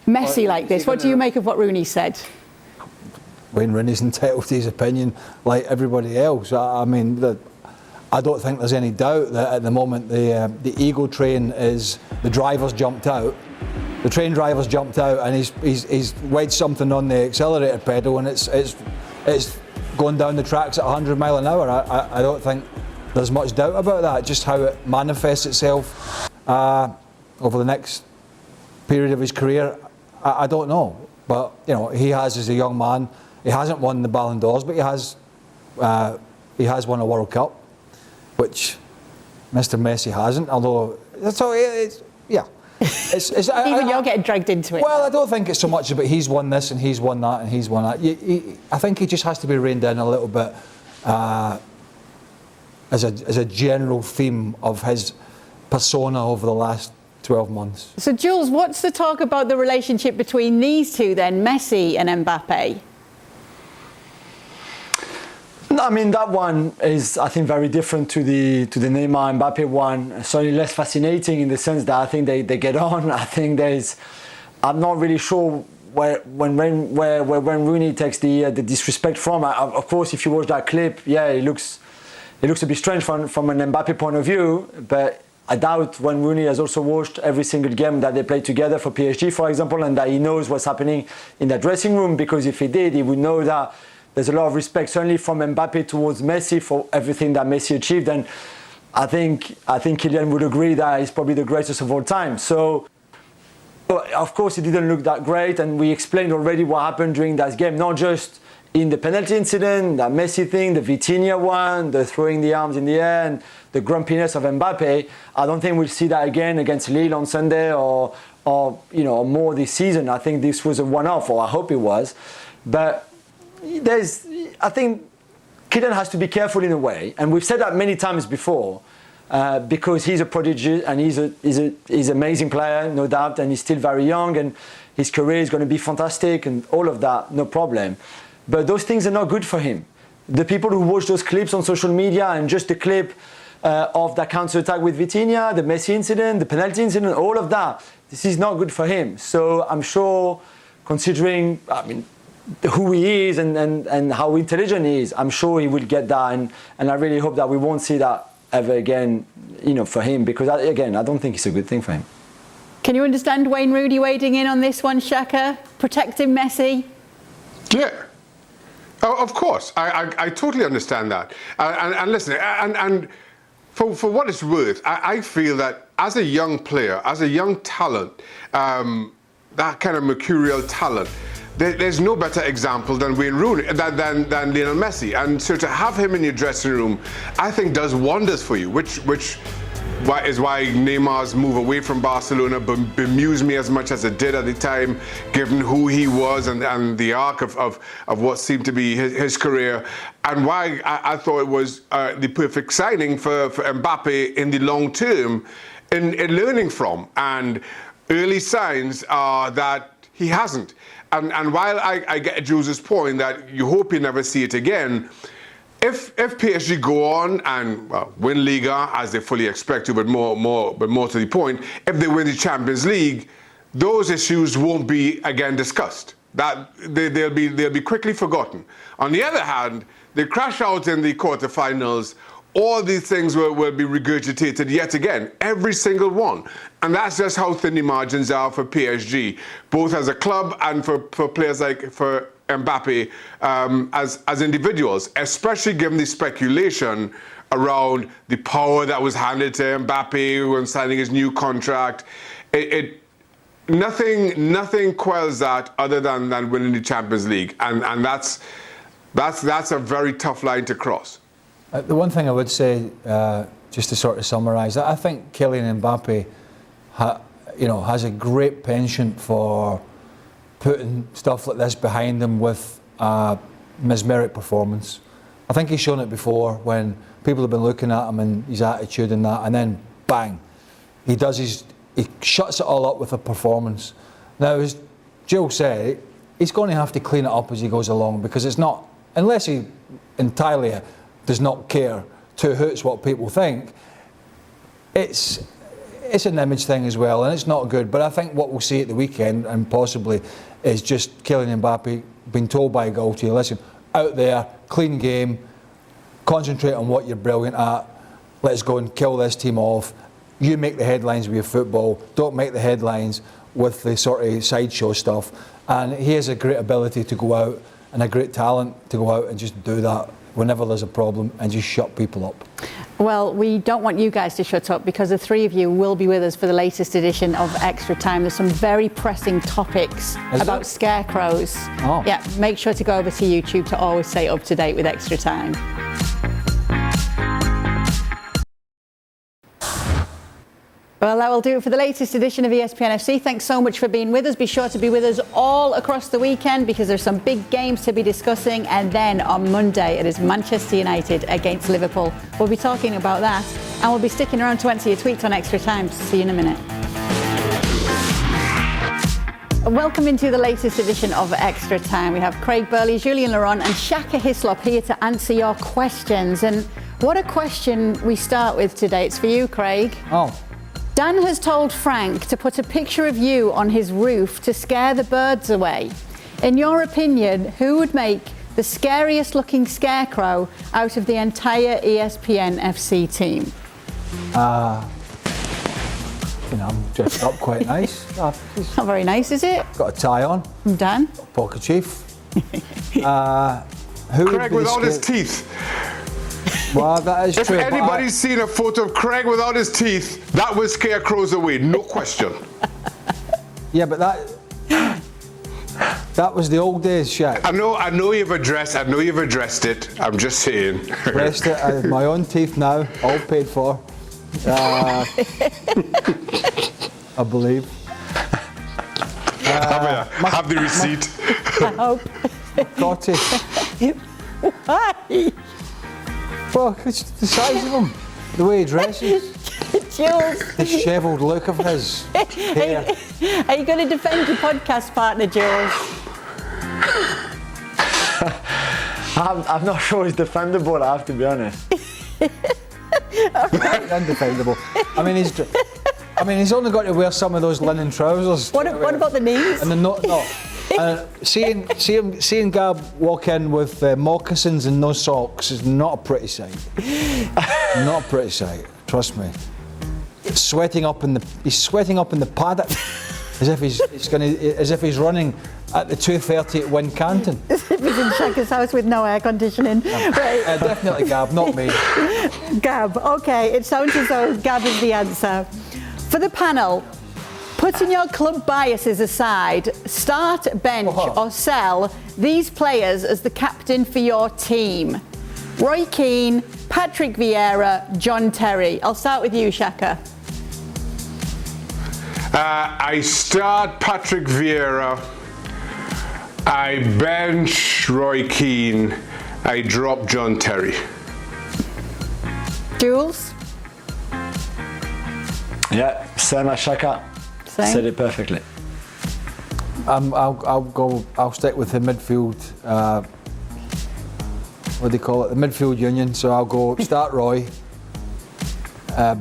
Messi like this. What do you make of what Rooney said? Wayne Rooney's entitled to his opinion like everybody else. I mean, I don't think there's any doubt that at the moment the ego train is, the driver's jumped out. The train driver's jumped out and he's wedged something on the accelerator pedal, and it's going down the tracks at 100 mile an hour. I don't think there's much doubt about that. Just how it manifests itself over the next period of his career, I don't know. But you know, he has, as a young man, he hasn't won the Ballon d'Ors, but he has won a World Cup, which Mr. Messi hasn't. Although yeah. Even you're getting dragged into it. Well, I don't think it's so much about he's won this and he's won that and he's won that. I think he just has to be reined in a little bit as a general theme of his persona over the last 12 months. So, Jules, what's the talk about the relationship between these two then, Messi and Mbappe? No, I mean, that one is, I think, very different to the Neymar Mbappe one. Certainly less fascinating in the sense that I think they get on. I think I'm not really sure where Rooney takes the disrespect from. Of course, if you watch that clip, yeah, it looks a bit strange from an Mbappe point of view, but I doubt when Rooney has also watched every single game that they played together for PSG, for example, and that he knows what's happening in the dressing room, because if he did, he would know that there's a lot of respect, certainly from Mbappe towards Messi for everything that Messi achieved, and I think Kylian would agree that he's probably the greatest of all time. So, of course, it didn't look that great, and we explained already what happened during that game, not just in the penalty incident, that Messi thing, the Vitinha one, the throwing the arms in the air, and the grumpiness of Mbappe. I don't think we'll see that again against Lille on Sunday or more this season. I think this was a one-off, or I hope it was, but. I think Kylian has to be careful in a way, and we've said that many times before, because he's a prodigy and he's an amazing player, no doubt, and he's still very young, and his career is going to be fantastic and all of that, no problem. But those things are not good for him. The people who watch those clips on social media, and just the clip of that counter-attack with Vitinha, the Messi incident, the penalty incident, all of that, this is not good for him. So I'm sure, considering, who he is and how intelligent he is, I'm sure he will get that, and I really hope that we won't see that ever again, for him, because I don't think it's a good thing for him. Can you understand Wayne Rooney wading in on this one, Shaka? Protecting Messi? Yeah. Oh, of course. I totally understand that. And listen, and for what it's worth, I feel that as a young player, as a young talent, that kind of mercurial talent, there's no better example than Wayne Rooney, than Lionel Messi. And so to have him in your dressing room, I think does wonders for you, which is why Neymar's move away from Barcelona bemused me as much as it did at the time, given who he was and the arc of what seemed to be his career, and why I thought it was the perfect signing for Mbappe in the long term in learning from. And early signs are that he hasn't. And while I get Jules' point that you hope you never see it again, if PSG go on and win Liga as they fully expect to, but more to the point, if they win the Champions League, those issues won't be again discussed. That they'll be quickly forgotten. On the other hand, they crash out in the quarterfinals. All these things will be regurgitated yet again, every single one. And that's just how thin the margins are for PSG, both as a club and for players like for Mbappe as individuals, especially given the speculation around the power that was handed to Mbappe when signing his new contract. Nothing quells that other than winning the Champions League, and that's a very tough line to cross. The one thing I would say, just to sort of summarise, I think Kylian Mbappe, has a great penchant for putting stuff like this behind him with mesmeric performance. I think he's shown it before when people have been looking at him and his attitude and that, and then bang, he shuts it all up with a performance. Now, as Jill said, he's going to have to clean it up as he goes along, because it's not, unless he entirely does not care two hoots what people think, it's an image thing as well, and it's not good. But I think what we'll see at the weekend, and possibly, is just Kylian Mbappe being told by Galtier, listen, out there, clean game, concentrate on what you're brilliant at, let's go and kill this team off. You make the headlines with your football, don't make the headlines with the sort of sideshow stuff. And he has a great ability to go out, and a great talent to go out and just do that whenever there's a problem and just shut people up. Well, we don't want you guys to shut up, because the three of you will be with us for the latest edition of Extra Time. There's some very pressing topics about scarecrows. Oh. Yeah, make sure to go over to YouTube to always stay up to date with Extra Time. Well, that will do it for the latest edition of ESPN FC. Thanks so much for being with us. Be sure to be with us all across the weekend, because there's some big games to be discussing. And then on Monday, it is Manchester United against Liverpool. We'll be talking about that, and we'll be sticking around to answer your tweets on Extra Time. See you in a minute. Welcome into the latest edition of Extra Time. We have Craig Burley, Julien Laurens and Shaka Hislop here to answer your questions. And what a question we start with today. It's for you, Craig. Oh. Dan has told Frank to put a picture of you on his roof to scare the birds away. In your opinion, who would make the scariest looking scarecrow out of the entire ESPN FC team? I'm dressed up quite nice. It's not very nice, is it? Got a tie on. Dan? Pocket chief. Craig without his teeth. Well, that is if true. If anybody's seen a photo of Craig without his teeth, that will scare crows away, no question. Yeah, but that was the old days, Shaq. I know you've addressed it. I'm just saying. Addressed it. I have my own teeth now, all paid for. I believe. Have the receipt. I hope. Got it. Why? Well, it's the size of him, the way he dresses, Jules. the dishevelled look of his hair. Are you going to defend your podcast partner, Jules? I'm not sure it's defendable, I have to be honest. Undefendable. I mean, he's only got to wear some of those linen trousers. What about the knees? And no. Seeing Gab walk in with moccasins and no socks is not a pretty sight. Not a pretty sight, trust me. sweating up in the paddock, as if he's running at the 2:30 at Wincanton. He's in Shaka's house with no air conditioning. Right. Definitely Gab, not me. Gab, okay, it sounds as though Gab is the answer. For the panel, putting your club biases aside, start, bench or sell these players as the captain for your team. Roy Keane, Patrick Vieira, John Terry. I'll start with you, Shaka. I start Patrick Vieira. I bench Roy Keane. I drop John Terry. Jules? Yeah, same as Shaka. Same. Said it perfectly. I'll stick with the midfield. What do you call it? The midfield union. So I'll go start Roy,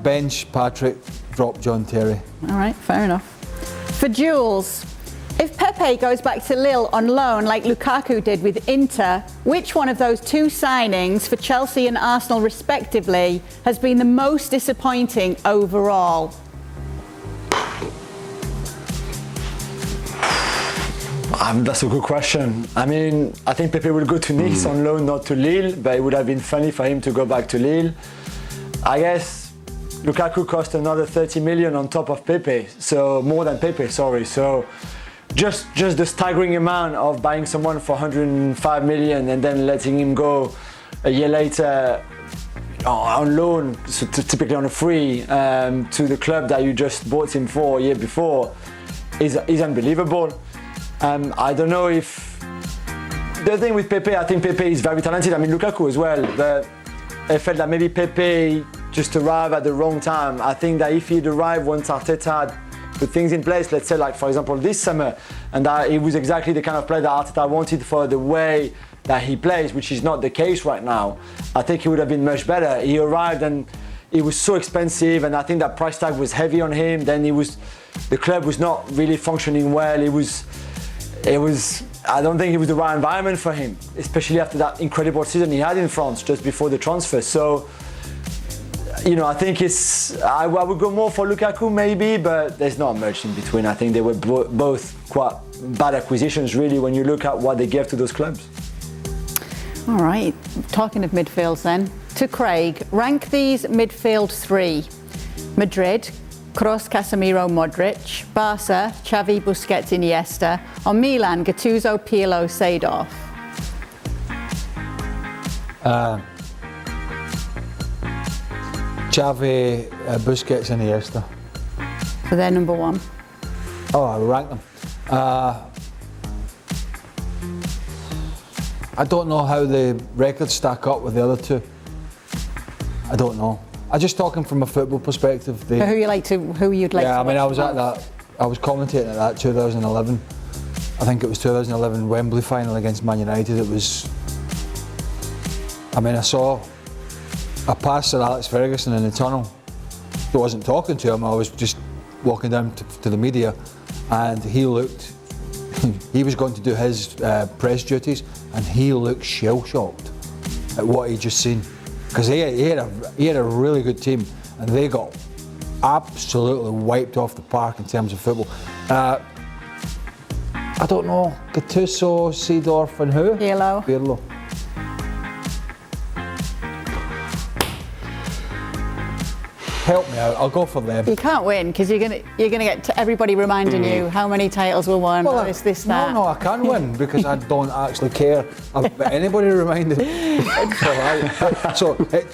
bench Patrick, drop John Terry. All right, fair enough. For Jules, if Pepe goes back to Lille on loan like Lukaku did with Inter, which one of those two signings for Chelsea and Arsenal respectively has been the most disappointing overall? That's a good question. I mean, I think Pepe will go to Nice on loan, not to Lille, but it would have been funny for him to go back to Lille. I guess Lukaku cost another 30 million on top of Pepe, so more than Pepe, sorry. So just the staggering amount of buying someone for 105 million and then letting him go a year later on loan, so typically on a free, to the club that you just bought him for a year before is unbelievable. I don't know if the thing with Pepe, I think Pepe is very talented. I mean, Lukaku as well. But I felt that maybe Pepe just arrived at the wrong time. I think that if he'd arrived once Arteta had put things in place, let's say like for example this summer, and that it was exactly the kind of player that Arteta wanted for the way that he plays, which is not the case right now, I think he would have been much better. He arrived and it was so expensive, and I think that price tag was heavy on him. Then the club was not really functioning well. I don't think it was the right environment for him, especially after that incredible season he had in France just before the transfer. So, I think I would go more for Lukaku maybe, but there's not much in between. I think they were both quite bad acquisitions really when you look at what they gave to those clubs. All right, talking of midfields then, to Craig, rank these midfield three. Madrid, Kroos, Casemiro, Modric. Barca, Xavi, Busquets, Iniesta. Or Milan, Gattuso, Pirlo, Seedorf. Xavi, Busquets, Iniesta. So they're number one. Oh, I rank them. I don't know how the records stack up with the other two. I don't know. I'm just talking from a football perspective. Who you'd like to Yeah, I mean, I was watch at that. I was commentating at that 2011. I think it was 2011 Wembley final against Man United. It was. I mean, I passed Sir Alex Ferguson in the tunnel. I wasn't talking to him. I was just walking down to the media, and he looked. He was going to do his press duties, and he looked shell-shocked at what he'd just seen. Because he had a really good team, and they got absolutely wiped off the park in terms of football. I don't know, Gattuso, Seedorf, and who? Pirlo. Help me out. I'll go for them. You can't win because you're gonna get everybody reminding you how many titles were won. Well, that. No, I can't win because I don't actually care about anybody reminding me.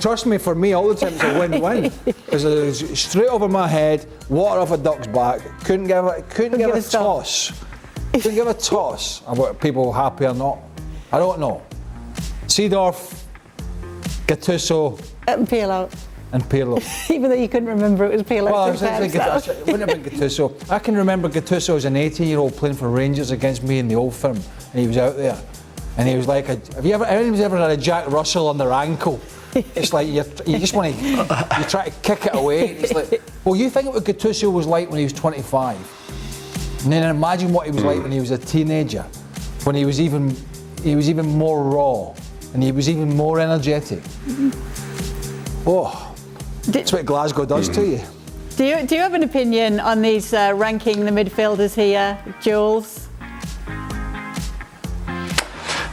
Trust me, for me, all the time it's a win-win. Because it was straight over my head, water off a duck's back. Couldn't give a toss. Couldn't give a toss about people happy or not. I don't know. Seedorf, Gattuso, And Pirlo. and Pirlo. Even though you couldn't remember it was Pirlo. Well, it wouldn't have been Gattuso. I can remember Gattuso as an 18-year-old playing for Rangers against me in the Old Firm, and he was out there, and he was like, anyone's ever had a Jack Russell on their ankle? It's like you just want to, you try to kick it away. It's like, well, you think what Gattuso was like when he was 25, and then imagine what he was like when he was a teenager, when he was even more raw, and he was even more energetic. Oh. That's what Glasgow does to you. Do you have an opinion on these ranking the midfielders here, Jules?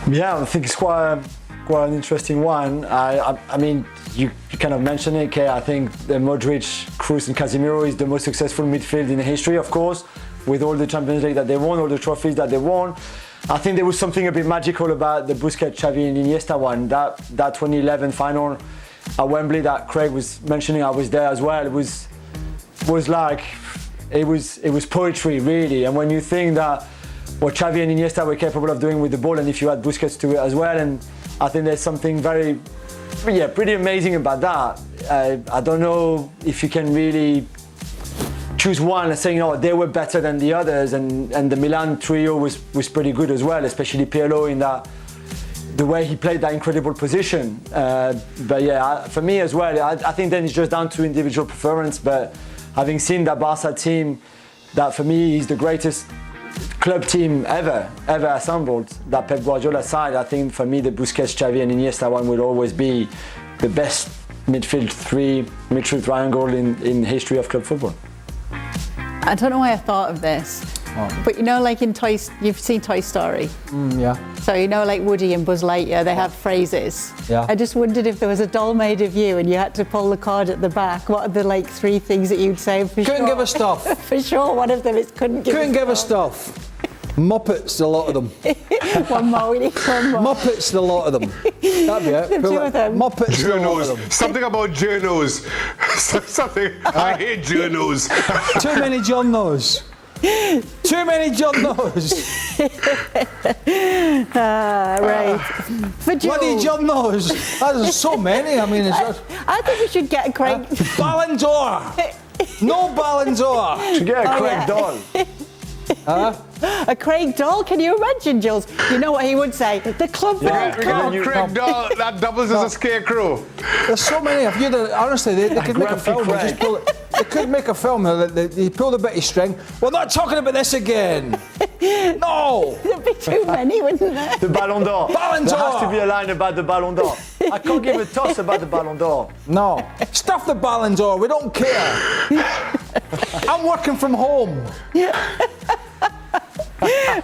Yeah, I think it's quite an interesting one. I mean, you kind of mentioned it, Kay. I think the Modric, Kroos and Casemiro is the most successful midfield in history, of course, with all the Champions League that they won, all the trophies that they won. I think there was something a bit magical about the Busquets, Xavi and Iniesta one. That 2011 final at Wembley that Craig was mentioning, I was there as well. It was like, it was poetry, really. And when you think that what Xavi and Iniesta were capable of doing with the ball, and if you add Busquets to it as well, and I think there's something pretty amazing about that. I don't know if you can really choose one and say, they were better than the others, and the Milan trio was pretty good as well, especially Pirlo in that, the way he played that incredible position. But yeah, for me as well, I think then it's just down to individual preference, but having seen that Barca team, that for me is the greatest club team ever assembled, that Pep Guardiola side, I think for me the Busquets, Xavi and Iniesta one will always be the best midfield triangle in history of club football. I don't know why I thought of this, but like in you've seen Toy Story? Yeah. So like Woody and Buzz Lightyear, they have phrases. Yeah. I just wondered if there was a doll made of you and you had to pull the card at the back, what are the 3 things that you'd say? Couldn't give a stuff. For sure, one of them is couldn't give a stuff. Muppets, a lot of them. One more, we need one more. Muppets, a lot of them. That'd be it. The two of them. Muppets, a lot of them. Journos. Something about journos. Something. I hate journos. Too many John Knows. Too many John Knows. Right. For Jules. Bloody John Knows. There's so many. I mean, I think we should get a Craig. Ballon d'Or. No Ballon d'Or. To get a Craig doll. A Craig doll? Can you imagine, Jules? You know what he would say? The club Yeah, World Cup. Craig doll, that doubles as a scarecrow. There's so many. Honestly, they could make a film. They could make a film. They pulled a bit of string. We're not talking about this again. No. There'd be too many, wouldn't there? The Ballon d'Or. Ballon There d'Or. has to be a line about the Ballon d'Or. I can't give a toss about the Ballon d'Or. No. Stuff the Ballon d'Or. We don't care. I'm working from home.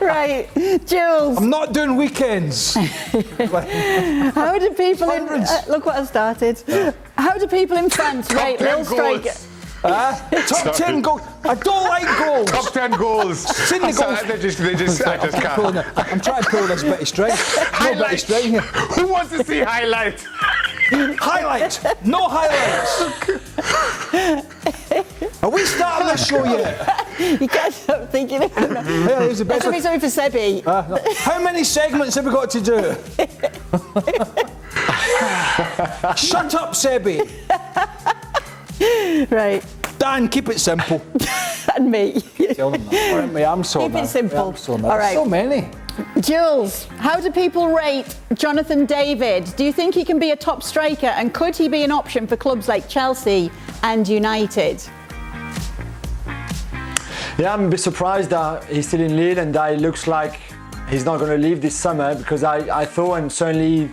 Right, Jules. I'm not doing weekends. How do people in look what I started? How do people in France rate Lil Striker? Top 10 goals. I don't like goals. Top 10 goals. Seen the goals. I just can't. I'm trying to pull this bit of string. No bit of string here. Who wants to see highlights? Highlights. No highlights. Are we starting this show yet? You can't stop thinking of it. Yeah, here's the best. Sorry for Sebi. No. How many segments have we got to do? Shut up, Sebi. Right. Dan, keep it simple. And me. Tell them that. All right, mate, I'm so Keep mad. it simple. Yeah, I'm so mad. All right. So many. Jules, how do people rate Jonathan David? Do you think he can be a top striker, and could he be an option for clubs like Chelsea and United? Yeah, I'm a bit surprised that he's still in Lille and that it looks like he's not going to leave this summer, because I thought, and certainly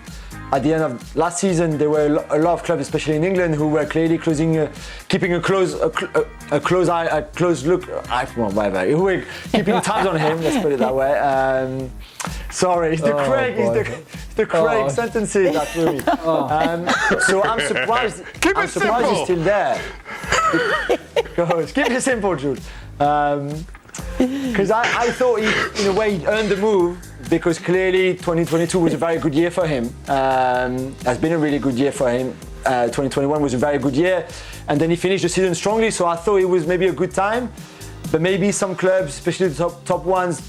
at the end of last season, there were a lot of clubs, especially in England, who were clearly keeping a close look. Whatever. Who were keeping tabs on him. Let's put it that way. Sorry, it's the Craig sentences that threw me. So I'm surprised. I'm surprised he's still there. Keep it simple, Jude. Because I thought he, in a way, he earned the move, because clearly 2022 was a very good year for him. Has been a really good year for him. 2021 was a very good year, and then he finished the season strongly. So I thought it was maybe a good time, but maybe some clubs, especially the top ones,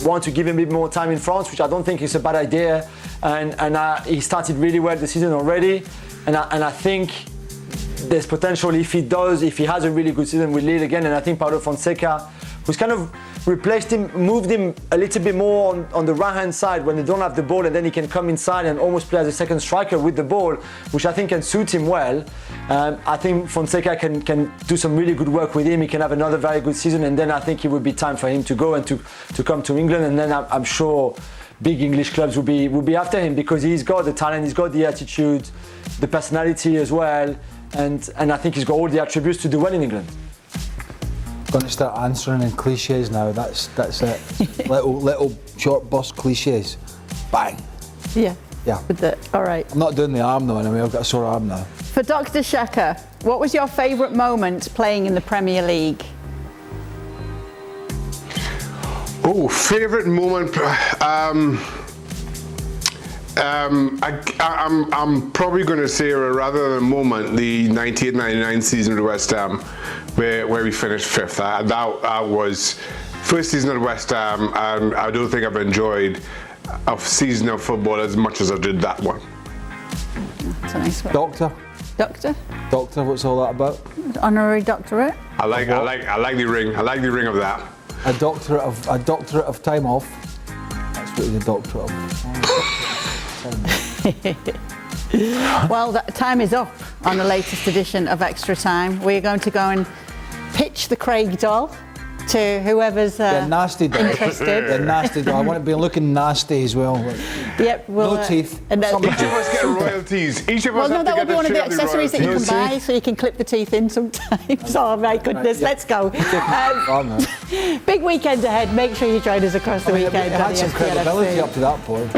want to give him a bit more time in France, which I don't think is a bad idea. And he started really well the season already, and I think there's potential if he has a really good season with Lille again. And I think Paulo Fonseca, who's kind of replaced him, moved him a little bit more on the right-hand side when they don't have the ball, and then he can come inside and almost play as a second striker with the ball, which I think can suit him well. I think Fonseca can do some really good work with him. He can have another very good season, and then I think it would be time for him to go and to come to England, and then I'm sure big English clubs will be after him, because he's got the talent, he's got the attitude, the personality as well, and I think he's got all the attributes to do well in England. Going to start answering in cliches now. That's it. little short burst cliches. Bang. Yeah. Yeah. All right. I'm not doing the arm though. Anyway, I've got a sore arm now. For Dr. Shaka, what was your favourite moment playing in the Premier League? Oh, favourite moment. I'm probably going to say, rather than a moment, the 98-99 season at West Ham, where we finished 5th. That was first season at West Ham, and I don't think I've enjoyed a season of football as much as I did that one. That's a nice one. Doctor, what's all that about? Honorary doctorate. I like the ring. I like the ring of that. A doctorate of time off. That's what he's a doctorate of. Well, that time is up on the latest edition of Extra Time. We're going to go and pitch the Craig doll to whoever's nasty doll. interested. The nasty doll. I want to be looking nasty as well. Yep. Well, no teeth. And Each of us get royalties. Each of us well, no, have that to would get be a one of the share the accessories that you can royalties. buy, so you can clip the teeth in sometimes. Oh my goodness, let's go. Big weekend ahead. Make sure you join us across the weekend. It had on some ESPN credibility FC. up to that point.